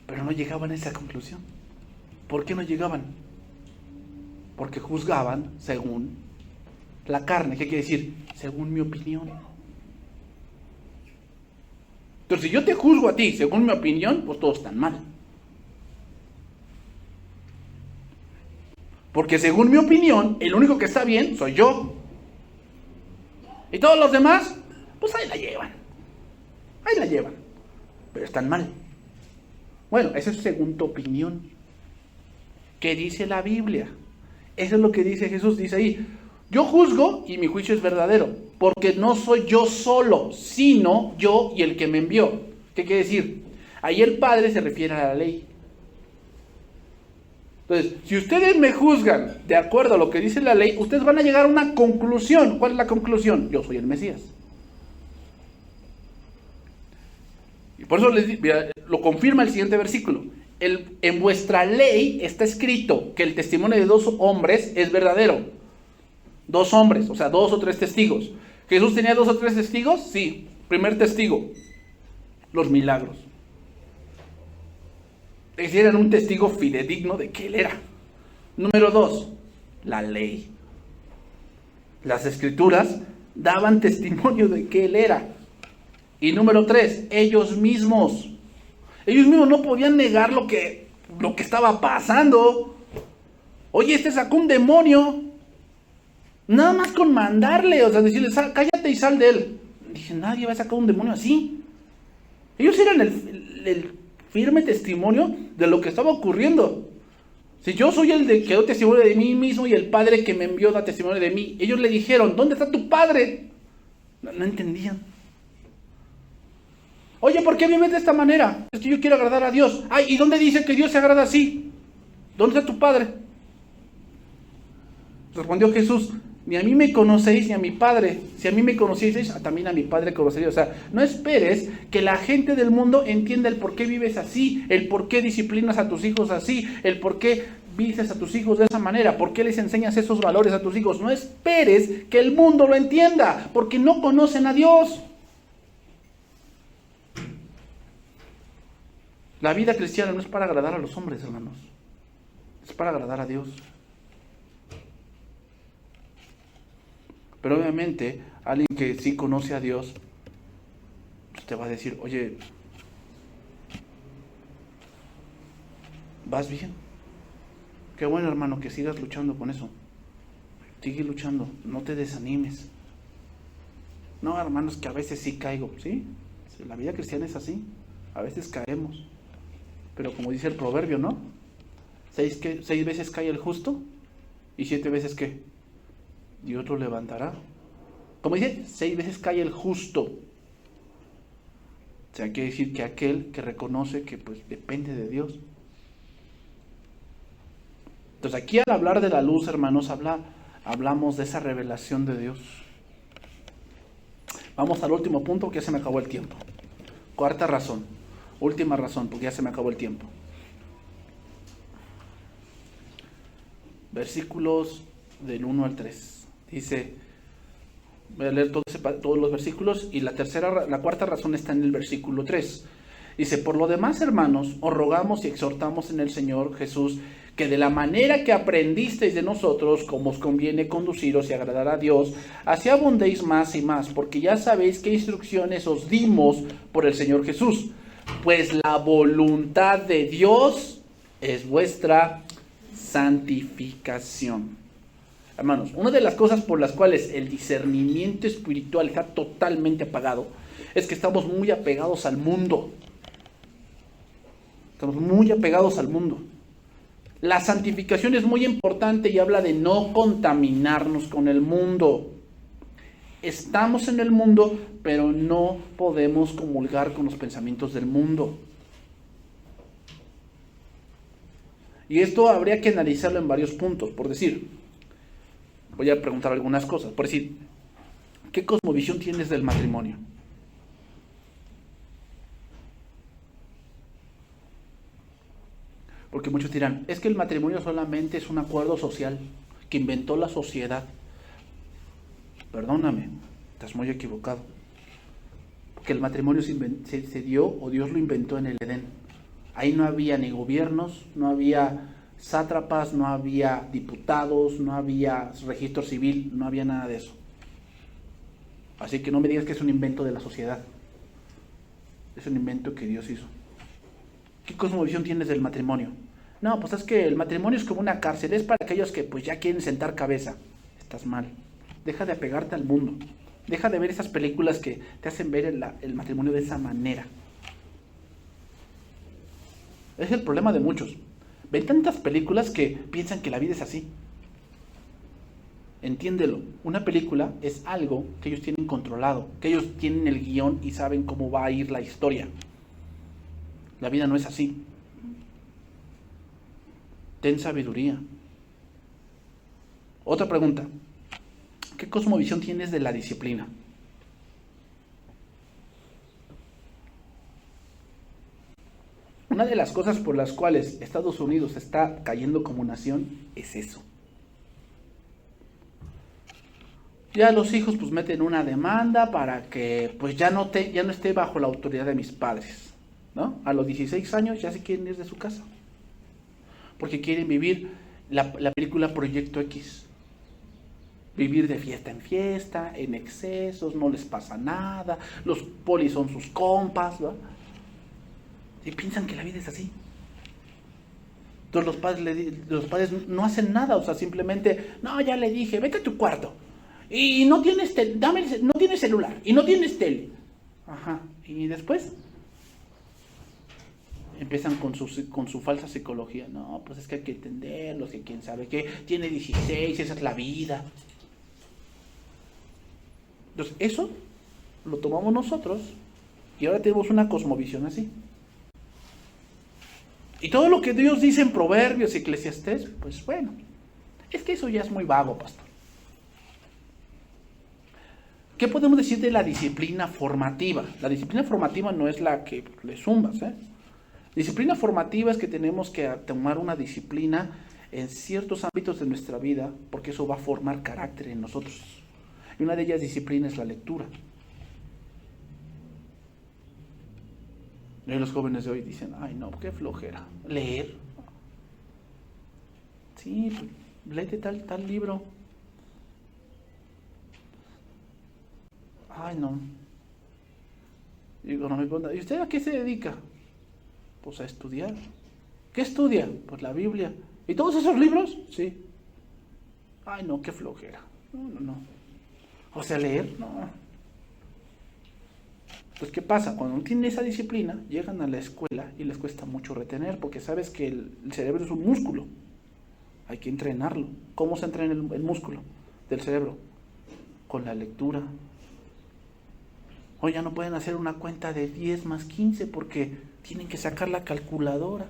S1: Pero no llegaban a esa conclusión. ¿Por qué no llegaban? Porque juzgaban según la carne. ¿Qué quiere decir? Según mi opinión. Entonces, si yo te juzgo a ti según mi opinión, pues todos están mal. Porque según mi opinión, el único que está bien soy yo. Y todos los demás, pues ahí la llevan. Ahí la llevan. Pero están mal. Bueno, eso es según tu opinión. ¿Qué dice la Biblia? Eso es lo que dice Jesús. Dice ahí: yo juzgo y mi juicio es verdadero, porque no soy yo solo, sino yo y el que me envió. ¿Qué quiere decir? Ahí el Padre se refiere a la ley. Entonces, si ustedes me juzgan de acuerdo a lo que dice la ley, ustedes van a llegar a una conclusión. ¿Cuál es la conclusión? Yo soy el Mesías. Y por eso lo confirma el siguiente versículo. En vuestra ley está escrito que el testimonio de 2 hombres es verdadero. 2 hombres, o sea, 2 o 3 testigos. ¿Jesús tenía 2 o 3 testigos? Sí. Primer testigo, los milagros. Es decir, eran un testigo fidedigno de que él era. Número 2, la ley. Las escrituras daban testimonio de que él era. Y número 3, ellos mismos. Ellos mismos no podían negar lo que estaba pasando. Oye, sacó un demonio. Nada más con mandarle, o sea, decirle, cállate y sal de él. Dije, nadie va a sacar un demonio así. Ellos eran el firme testimonio de lo que estaba ocurriendo. Si yo soy el que dio testimonio de mí mismo y el Padre que me envió da testimonio de mí, ellos le dijeron, ¿dónde está tu Padre? No entendían. Oye, ¿por qué vives de esta manera? Es que yo quiero agradar a Dios. Ay, ¿y dónde dice que Dios se agrada así? ¿Dónde está tu Padre? Respondió Jesús, ni a mí me conocéis ni a mi Padre. Si a mí me conocieseis, también a mi Padre conoceréis. O sea, no esperes que la gente del mundo entienda el por qué vives así, el por qué disciplinas a tus hijos así, el por qué vistes a tus hijos de esa manera, por qué les enseñas esos valores a tus hijos. No esperes que el mundo lo entienda, porque no conocen a Dios. La vida cristiana no es para agradar a los hombres, hermanos. Es para agradar a Dios. Pero obviamente, alguien que sí conoce a Dios, pues te va a decir, oye, ¿vas bien? Qué bueno, hermano, que sigas luchando con eso. Sigue luchando, no te desanimes. No, hermanos, que a veces sí caigo, ¿sí? La vida cristiana es así, a veces caemos. Pero como dice el proverbio, ¿no? 6 veces cae el justo y 7 veces ¿qué? Dios lo levantará. Como dice, 6 veces cae el justo. O sea, quiere decir que aquel que reconoce que pues depende de Dios. Entonces aquí al hablar de la luz, hermanos, hablamos de esa revelación de Dios. Vamos al último punto, porque ya se me acabó el tiempo. Cuarta razón. Última razón, porque ya se me acabó el tiempo. Versículos del 1 al 3. Dice, voy a leer todos los versículos y la cuarta razón está en el versículo 3. Dice, por lo demás, hermanos, os rogamos y exhortamos en el Señor Jesús que de la manera que aprendisteis de nosotros, como os conviene conduciros y agradar a Dios, así abundéis más y más, porque ya sabéis qué instrucciones os dimos por el Señor Jesús. Pues la voluntad de Dios es vuestra santificación. Hermanos, una de las cosas por las cuales el discernimiento espiritual está totalmente apagado es que estamos muy apegados al mundo. Estamos muy apegados al mundo. La santificación es muy importante y habla de no contaminarnos con el mundo. Estamos en el mundo, pero no podemos comulgar con los pensamientos del mundo. Y esto habría que analizarlo en varios puntos. Por decir, voy a preguntar algunas cosas. Por decir, ¿qué cosmovisión tienes del matrimonio? Porque muchos dirán, es que el matrimonio solamente es un acuerdo social que inventó la sociedad. Perdóname, estás muy equivocado. Porque el matrimonio se dio, o Dios lo inventó en el Edén. Ahí no había ni gobiernos, no había sátrapas, no había diputados, no había registro civil, no había nada de eso. Así que no me digas que es un invento de la sociedad. Es un invento que Dios hizo. ¿Qué cosmovisión tienes del matrimonio? No, pues es que el matrimonio es como una cárcel, es para aquellos que pues ya quieren sentar cabeza. Estás mal. Deja de apegarte al mundo. Deja de ver esas películas que te hacen ver el matrimonio de esa manera. Es el problema de muchos. Ven tantas películas que piensan que la vida es así. Entiéndelo. Una película es algo que ellos tienen controlado, que ellos tienen el guión y saben cómo va a ir la historia. La vida no es así. Ten sabiduría. Otra pregunta. ¿Qué cosmovisión tienes de la disciplina? Una de las cosas por las cuales Estados Unidos está cayendo como nación es eso. Ya los hijos pues meten una demanda para que pues ya no esté bajo la autoridad de mis padres, ¿no? A los 16 años ya se quieren ir de su casa. Porque quieren vivir la película Proyecto X. Vivir de fiesta en fiesta, en excesos, no les pasa nada, los polis son sus compas, ¿no? Y piensan que la vida es así. Entonces los padres no hacen nada, o sea, simplemente, no, ya le dije, vete a tu cuarto. Y no tienes no tienes celular, y no tienes tele. Ajá, y después empiezan con su falsa psicología. No, pues es que hay que entenderlos, que quién sabe qué, tiene 16, esa es la vida. Entonces, eso lo tomamos nosotros y ahora tenemos una cosmovisión así. Y todo lo que Dios dice en Proverbios y Eclesiastés, pues bueno, es que eso ya es muy vago, pastor. ¿Qué podemos decir de la disciplina formativa? La disciplina formativa no es la que le zumbas, ¿eh? Disciplina formativa es que tenemos que tomar una disciplina en ciertos ámbitos de nuestra vida, porque eso va a formar carácter en nosotros. Y una de ellas disciplina es la lectura. Y los jóvenes de hoy dicen, ay no, qué flojera, leer. Sí, léete tal libro. Ay no. Digo, no me pregunta, ¿y usted a qué se dedica? Pues a estudiar. ¿Qué estudia? Pues la Biblia. ¿Y todos esos libros? Sí. Ay no, qué flojera. No. O sea, leer, no. Pues, ¿qué pasa? Cuando no tienen esa disciplina, llegan a la escuela y les cuesta mucho retener, porque sabes que el cerebro es un músculo. Hay que entrenarlo. ¿Cómo se entrena el músculo del cerebro? Con la lectura. O ya no pueden hacer una cuenta de 10 más 15 porque tienen que sacar la calculadora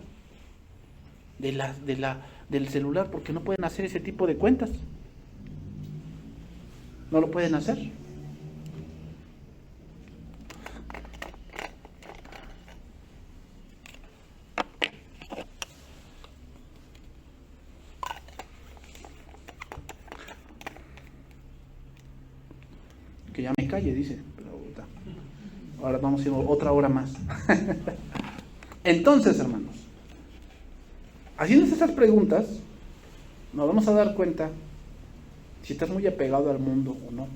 S1: del celular, porque no pueden hacer ese tipo de cuentas. No lo pueden hacer. Que ya me calle, dice. Pero ahora vamos a ir otra hora más. Entonces, hermanos, haciendo estas preguntas, nos vamos a dar cuenta si estás muy apegado al mundo o no.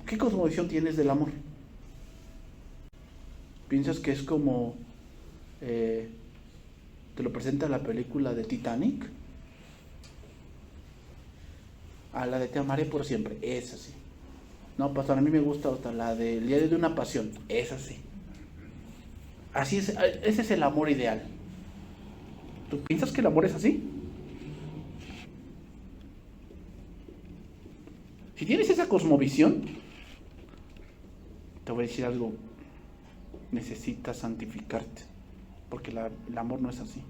S1: ¿Qué cosmovisión tienes del amor? ¿Piensas que es como te lo presenta la película de Titanic? A la de Te amaré por siempre, es así. No, pastor, a mí me gusta otra, la de El diario de una pasión, es así. Así es, ese es el amor ideal. ¿Tú piensas que el amor es así? Si tienes esa cosmovisión, te voy a decir algo, necesitas santificarte, porque el amor no es así.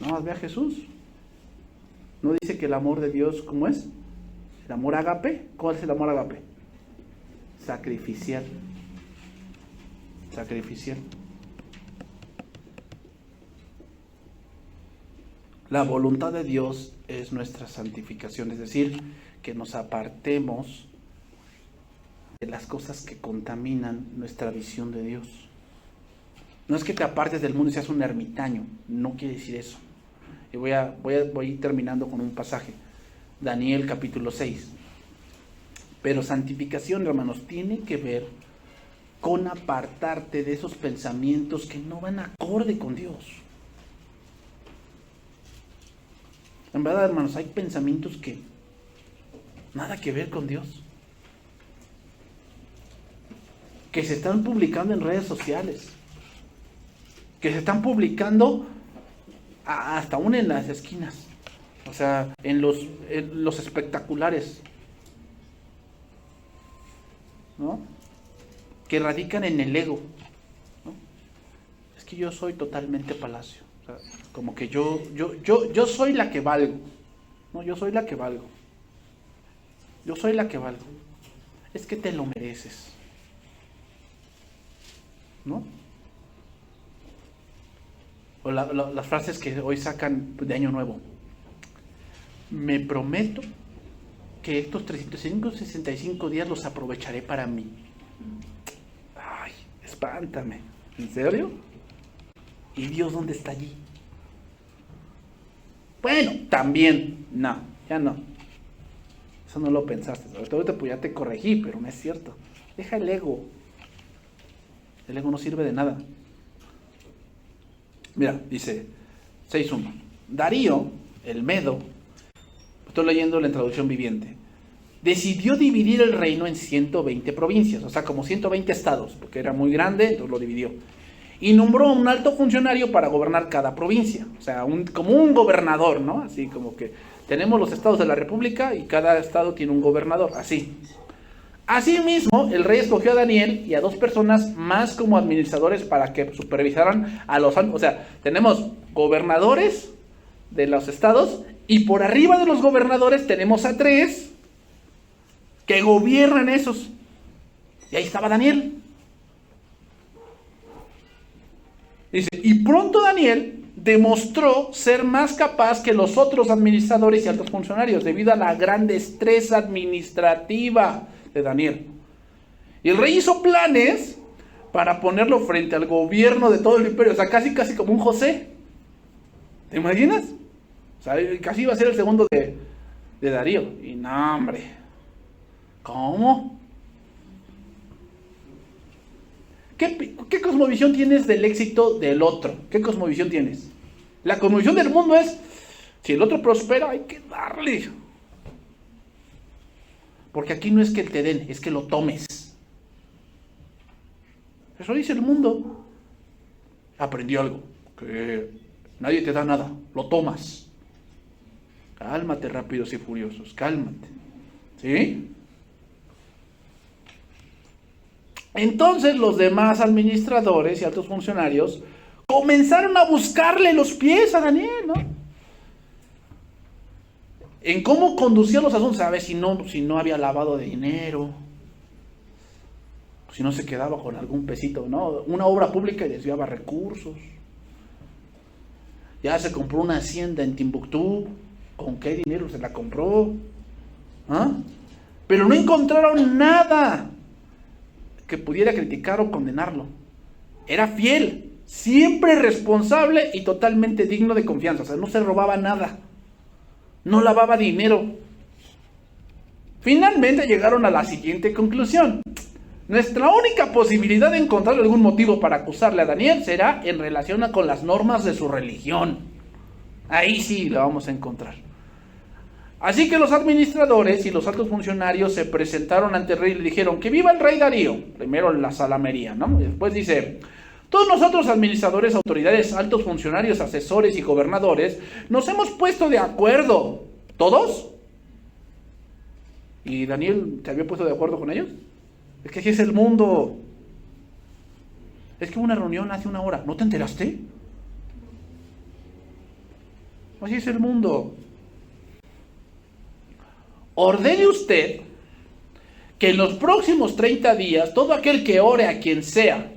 S1: Nada más ve a Jesús. ¿No dice que el amor de Dios, cómo es? El amor ágape. ¿Cuál es el amor ágape? Sacrificial. Sacrificial. La voluntad de Dios es nuestra santificación, es decir, que nos apartemos de las cosas que contaminan nuestra visión de Dios. No es que te apartes del mundo y seas un ermitaño, no quiere decir eso. Y voy a ir terminando con un pasaje. Daniel capítulo 6. Pero santificación, hermanos, tiene que ver con apartarte de esos pensamientos que no van acorde con Dios. En verdad, hermanos, hay pensamientos que nada que ver con Dios, que se están publicando en redes sociales, que se están publicando hasta aún en las esquinas, o sea, en los espectaculares, ¿no? Que radican en el ego, ¿no? Es que yo soy totalmente Palacio, o sea, como que yo soy la que valgo, no, yo soy la que valgo, yo soy la que valgo, es que te lo mereces, ¿no? O las frases que hoy sacan de Año Nuevo. Me prometo que estos 365 días los aprovecharé para mí. Ay, espántame. ¿En serio? ¿Y Dios dónde está allí? Bueno, también. No, ya no. Eso no lo pensaste. Ahorita pues ya te corregí, pero no es cierto. Deja el ego. El ego no sirve de nada. Mira, dice 6.1. Darío, el Medo, estoy leyendo la traducción viviente, decidió dividir el reino en 120 provincias, o sea, como 120 estados, porque era muy grande, entonces lo dividió. Y nombró a un alto funcionario para gobernar cada provincia, o sea, como un gobernador, ¿no? Así como que tenemos los estados de la república y cada estado tiene un gobernador, así. Asimismo, el rey escogió a Daniel y a 2 personas más como administradores para que supervisaran a los... O sea, tenemos gobernadores de los estados y por arriba de los gobernadores tenemos a 3 que gobiernan esos. Y ahí estaba Daniel. Dice, y pronto Daniel demostró ser más capaz que los otros administradores y altos funcionarios debido a la gran destreza administrativa de Daniel. Y el rey hizo planes para ponerlo frente al gobierno de todo el imperio, o sea, casi como un José. ¿Te imaginas? O sea, casi iba a ser el segundo de Darío. Y no, hombre. ¿Cómo? ¿Qué cosmovisión tienes del éxito del otro? ¿Qué cosmovisión tienes? La cosmovisión del mundo es, si el otro prospera, hay que darle. Porque aquí no es que te den, es que lo tomes. Eso dice el mundo. Aprendió algo, que nadie te da nada, lo tomas. Cálmate, rápidos y furiosos, cálmate. ¿Sí? Entonces los demás administradores y altos funcionarios comenzaron a buscarle los pies a Daniel, ¿no? En cómo conducía los asuntos, a ver si no había lavado de dinero, si no se quedaba con algún pesito, ¿no? Una obra pública y desviaba recursos. Ya se compró una hacienda en Timbuktu, ¿con qué dinero se la compró? ¿Ah? Pero no encontraron nada que pudiera criticar o condenarlo. Era fiel, siempre responsable y totalmente digno de confianza. O sea, no se robaba nada, no lavaba dinero. Finalmente llegaron a la siguiente conclusión: nuestra única posibilidad de encontrar algún motivo para acusarle a Daniel será en relación con las normas de su religión. Ahí sí lo vamos a encontrar. Así que los administradores y los altos funcionarios se presentaron ante el rey y le dijeron: que viva el rey Darío. Primero la salamería, ¿no? Y después dice: todos nosotros, administradores, autoridades, altos funcionarios, asesores y gobernadores, nos hemos puesto de acuerdo. ¿Todos? ¿Y Daniel se había puesto de acuerdo con ellos? Es que así es el mundo. Es que hubo una reunión hace 1 hora, ¿no te enteraste? Así es el mundo. Ordene usted que en los próximos 30 días todo aquel que ore a quien sea,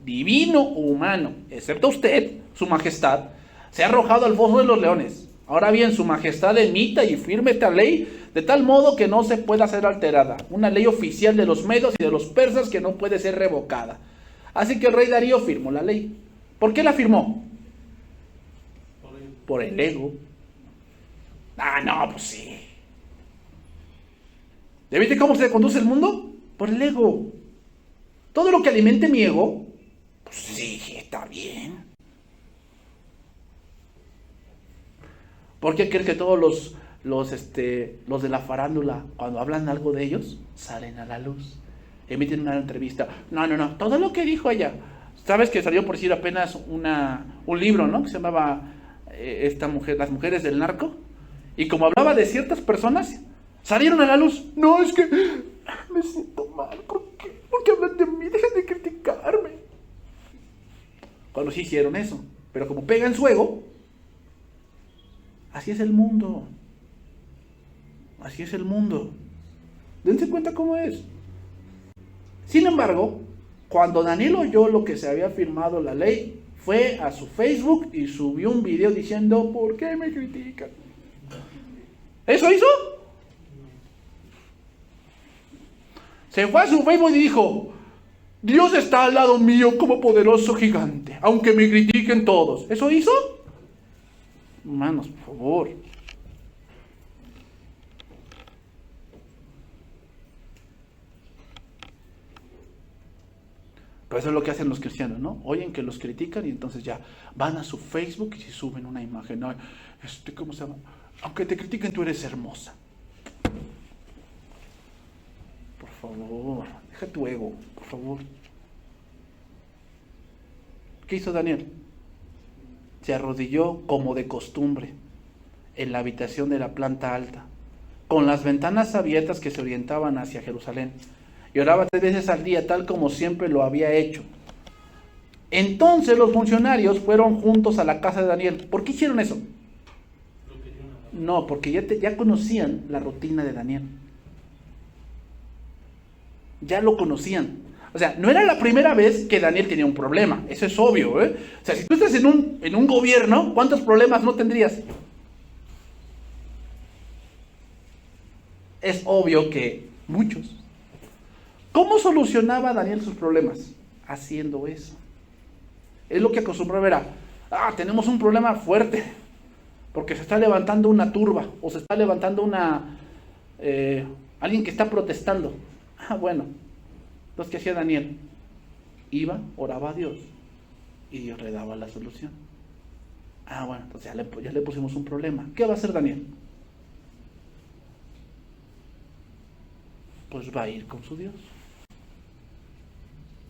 S1: divino o humano, excepto usted, su majestad, sea arrojado al foso de los leones. Ahora bien, su majestad emita y firme esta ley de tal modo que no se pueda ser alterada. Una ley oficial de los medos y de los persas que no puede ser revocada. Así que el rey Darío firmó la ley. ¿Por qué la firmó? Por el ego. Ah, no, pues sí. ¿Ya viste cómo se conduce el mundo? Por el ego. Todo lo que alimente mi ego, pues sí, está bien. ¿Por qué crees que todos los de la farándula, cuando hablan algo de ellos, salen a la luz? Emiten una entrevista. No, todo lo que dijo ella. ¿Sabes que salió por decir apenas un libro, ¿no? Que se llamaba Las mujeres del narco. Y como hablaba de ciertas personas, salieron a la luz. No, es que me siento mal. ¿Por qué? Porque hablan de mí, dejan de criticarme. Cuando sí hicieron eso. Pero como pegan su ego, así es el mundo. Así es el mundo. Dense cuenta cómo es. Sin embargo, cuando Daniel oyó lo que se había firmado la ley, fue a su Facebook y subió un video diciendo: ¿por qué me critican? ¿Eso hizo? Se fue a su Facebook y dijo: Dios está al lado mío como poderoso gigante, aunque me critiquen todos. ¿Eso hizo? Hermanos, por favor. Pero eso es lo que hacen los cristianos, ¿no? Oyen que los critican y entonces ya van a su Facebook y suben una imagen. Ay, ¿cómo se llama? Aunque te critiquen, tú eres hermosa. Por favor, deja tu ego, por favor. ¿Qué hizo Daniel? Se arrodilló como de costumbre en la habitación de la planta alta, con las ventanas abiertas que se orientaban hacia Jerusalén, y oraba 3 veces al día, tal como siempre lo había hecho. Entonces los funcionarios fueron juntos a la casa de Daniel. ¿Por qué hicieron eso? No, porque ya conocían la rutina de Daniel. Ya lo conocían. O sea, no era la primera vez que Daniel tenía un problema. Eso es obvio, ¿eh? O sea, si tú estás en un gobierno, ¿cuántos problemas no tendrías? Es obvio que muchos. ¿Cómo solucionaba Daniel sus problemas? Haciendo eso. Es lo que acostumbraba ver tenemos un problema fuerte, porque se está levantando una turba, o se está levantando alguien que está protestando. Bueno, entonces, ¿qué hacía Daniel? Iba, oraba a Dios, y Dios le daba la solución. Bueno, entonces ya le pusimos un problema. ¿Qué va a hacer Daniel? Pues va a ir con su Dios.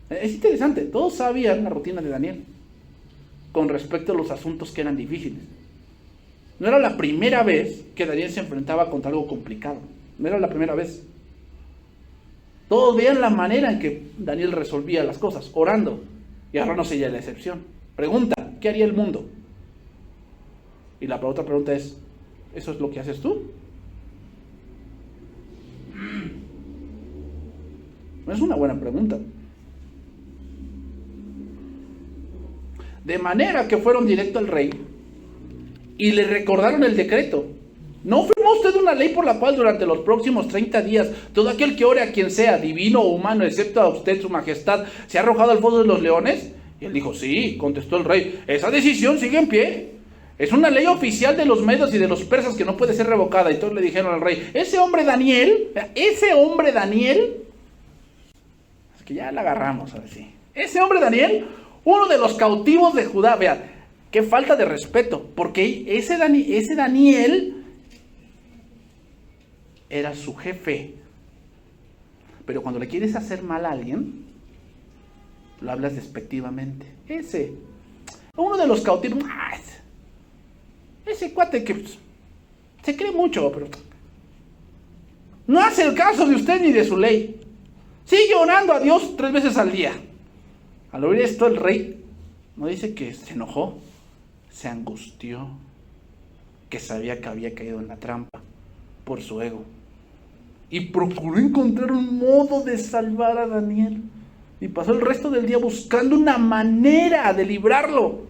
S1: Es interesante, todos sabían la rutina de Daniel con respecto a los asuntos que eran difíciles. No era la primera vez que Daniel se enfrentaba contra algo complicado. No era la primera vez. Todos veían la manera en que Daniel resolvía las cosas, orando. Y ahora no sería la excepción. Pregunta, ¿qué haría el mundo? Y la otra pregunta es, ¿eso es lo que haces tú? Es una buena pregunta. De manera que fueron directo al rey y le recordaron el decreto. ¿No firmó usted una ley por la cual durante los próximos 30 días todo aquel que ore a quien sea, divino o humano, excepto a usted, su majestad, se ha arrojado al foso de los leones? Y él dijo, sí, contestó el rey, esa decisión sigue en pie. Es una ley oficial de los medos y de los persas que no puede ser revocada. Y todos le dijeron al rey, ese hombre Daniel, es que ya la agarramos, a ver si. Ese hombre Daniel, uno de los cautivos de Judá, vea, qué falta de respeto, porque ese Daniel era su jefe. Pero cuando le quieres hacer mal a alguien, lo hablas despectivamente. Uno de los cautivos, ese cuate que se cree mucho, pero no hace el caso de usted ni de su ley. Sigue orando a Dios 3 veces al día. Al oír esto, el rey no dice que se enojó, se angustió, que sabía que había caído en la trampa por su ego. Y procuró encontrar un modo de salvar a Daniel. Y pasó el resto del día buscando una manera de librarlo.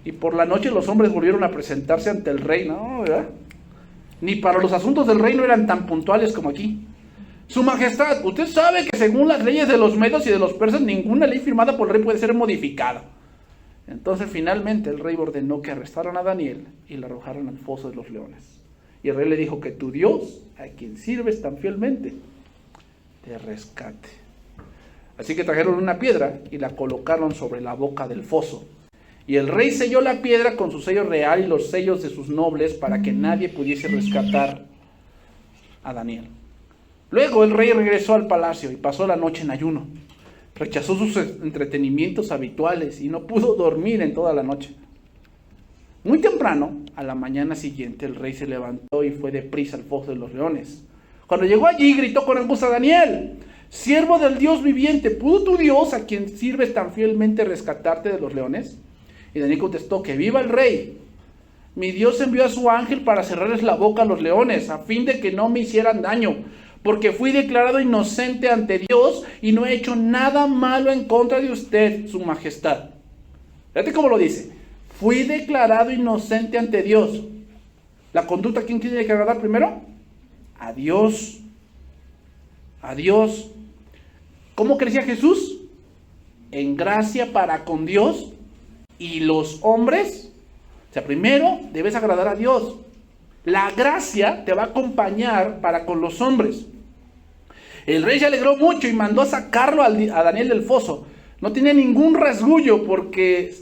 S1: Y por la noche los hombres volvieron a presentarse ante el rey. No, ¿verdad? Ni para los asuntos del reino eran tan puntuales como aquí. Su majestad, usted sabe que según las leyes de los medos y de los persas, ninguna ley firmada por el rey puede ser modificada. Entonces finalmente el rey ordenó que arrestaran a Daniel y le arrojaran al foso de los leones. Y el rey le dijo que tu Dios, a quien sirves tan fielmente, te rescate. Así que trajeron una piedra y la colocaron sobre la boca del foso. Y el rey selló la piedra con su sello real y los sellos de sus nobles para que nadie pudiese rescatar a Daniel. Luego el rey regresó al palacio y pasó la noche en ayuno. Rechazó sus entretenimientos habituales y no pudo dormir en toda la noche. Muy temprano, a la mañana siguiente, el rey se levantó y fue deprisa al foso de los leones. Cuando llegó allí, gritó con angustia: Daniel, siervo del Dios viviente, ¿pudo tu Dios, a quien sirves tan fielmente, rescatarte de los leones? Y Daniel contestó: que viva el rey. Mi Dios envió a su ángel para cerrarles la boca a los leones, a fin de que no me hicieran daño, porque fui declarado inocente ante Dios y no he hecho nada malo en contra de usted, su majestad. Fíjate cómo lo dice. Fui declarado inocente ante Dios. ¿La conducta a quién tiene que agradar primero? A Dios. A Dios. ¿Cómo crecía Jesús? En gracia para con Dios y los hombres. O sea, primero debes agradar a Dios. La gracia te va a acompañar para con los hombres. El rey se alegró mucho y mandó a sacarlo a Daniel del foso. No tenía ningún rasguño porque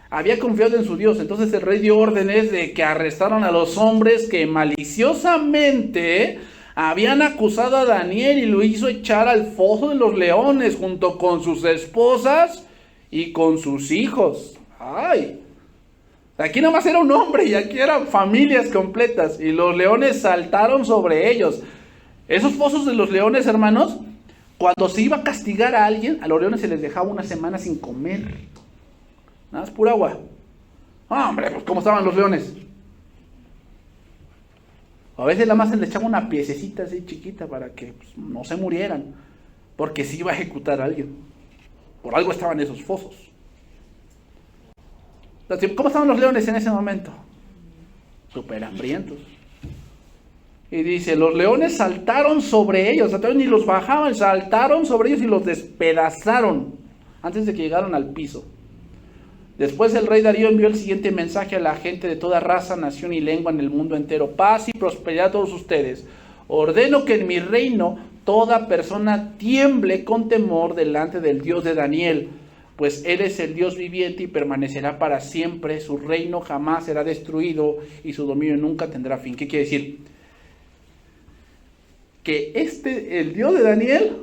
S1: había confiado en su Dios. Entonces el rey dio órdenes de que arrestaran a los hombres que maliciosamente habían acusado a Daniel y lo hizo echar al foso de los leones junto con sus esposas y con sus hijos. ¡Ay! Aquí nada más era un hombre y aquí eran familias completas. Y los leones saltaron sobre ellos. Esos fosos de los leones, hermanos, cuando se iba a castigar a alguien, a los leones se les dejaba una semana sin comer. Nada más pura agua. Hombre, pues ¿cómo estaban los leones? A veces nada más se les echaba una piececita así chiquita para que pues, no se murieran. Porque se iba a ejecutar a alguien. Por algo estaban esos fosos. ¿Cómo estaban los leones en ese momento? Súper hambrientos. Y dice, los leones saltaron sobre ellos, ni los bajaban, saltaron sobre ellos y los despedazaron antes de que llegaran al piso. Después el rey Darío envió el siguiente mensaje a la gente de toda raza, nación y lengua en el mundo entero. Paz y prosperidad a todos ustedes. Ordeno que en mi reino toda persona tiemble con temor delante del Dios de Daniel, pues Él es el Dios viviente y permanecerá para siempre. Su reino jamás será destruido y su dominio nunca tendrá fin. ¿Qué quiere decir? Que el Dios de Daniel,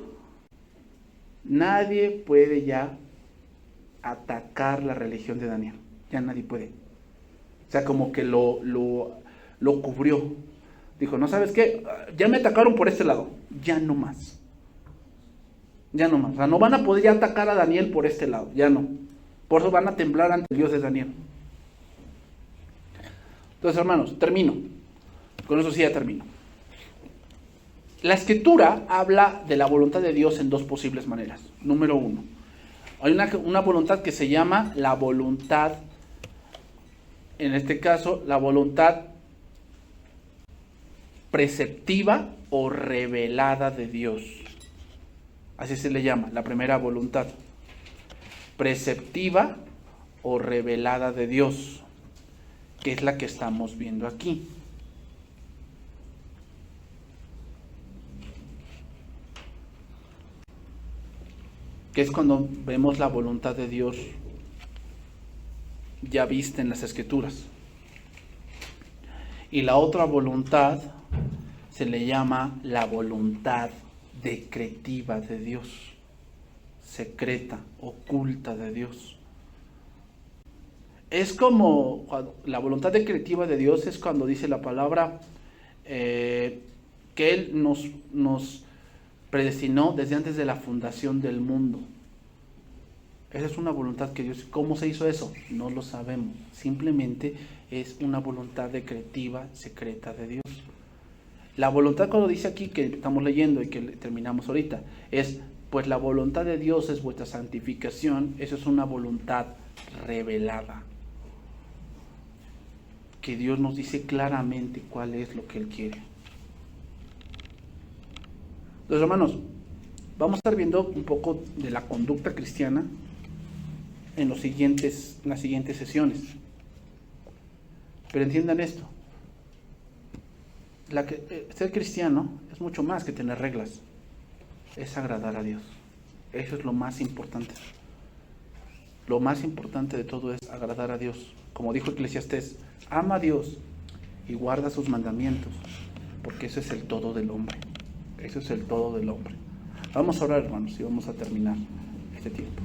S1: nadie puede ya atacar la religión de Daniel. Ya nadie puede. O sea, como que lo cubrió. Dijo, ¿no sabes qué? Ya me atacaron por este lado. Ya no más. Ya no más. O sea, no van a poder ya atacar a Daniel por este lado. Ya no. Por eso van a temblar ante el Dios de Daniel. Entonces, hermanos, termino. Con eso sí ya termino. La escritura habla de la voluntad de Dios en dos posibles maneras. Número uno, hay una voluntad que se llama la voluntad, en este caso, la voluntad preceptiva o revelada de Dios. Así se le llama, la primera voluntad. Preceptiva o revelada de Dios, que es la que estamos viendo aquí. Que es cuando vemos la voluntad de Dios ya vista en las Escrituras. Y la otra voluntad se le llama la voluntad decretiva de Dios, secreta, oculta de Dios. Es como la voluntad decretiva de Dios es cuando dice la palabra que Él nos predestinó desde antes de la fundación del mundo. Esa es una voluntad que Dios... ¿Cómo se hizo eso? No lo sabemos. Simplemente es una voluntad decretiva, secreta de Dios. La voluntad, cuando dice aquí que estamos leyendo y que terminamos ahorita, es, pues la voluntad de Dios es vuestra santificación. Eso es una voluntad revelada. Que Dios nos dice claramente cuál es lo que Él quiere. Entonces, hermanos, vamos a estar viendo un poco de la conducta cristiana en las siguientes sesiones. Pero entiendan esto. Ser cristiano es mucho más que tener reglas. Es agradar a Dios. Eso es lo más importante. Lo más importante de todo es agradar a Dios. Como dijo Eclesiastés, ama a Dios y guarda sus mandamientos, porque eso es el todo del hombre. Eso es el todo del hombre. Vamos a orar, hermanos, y vamos a terminar este tiempo.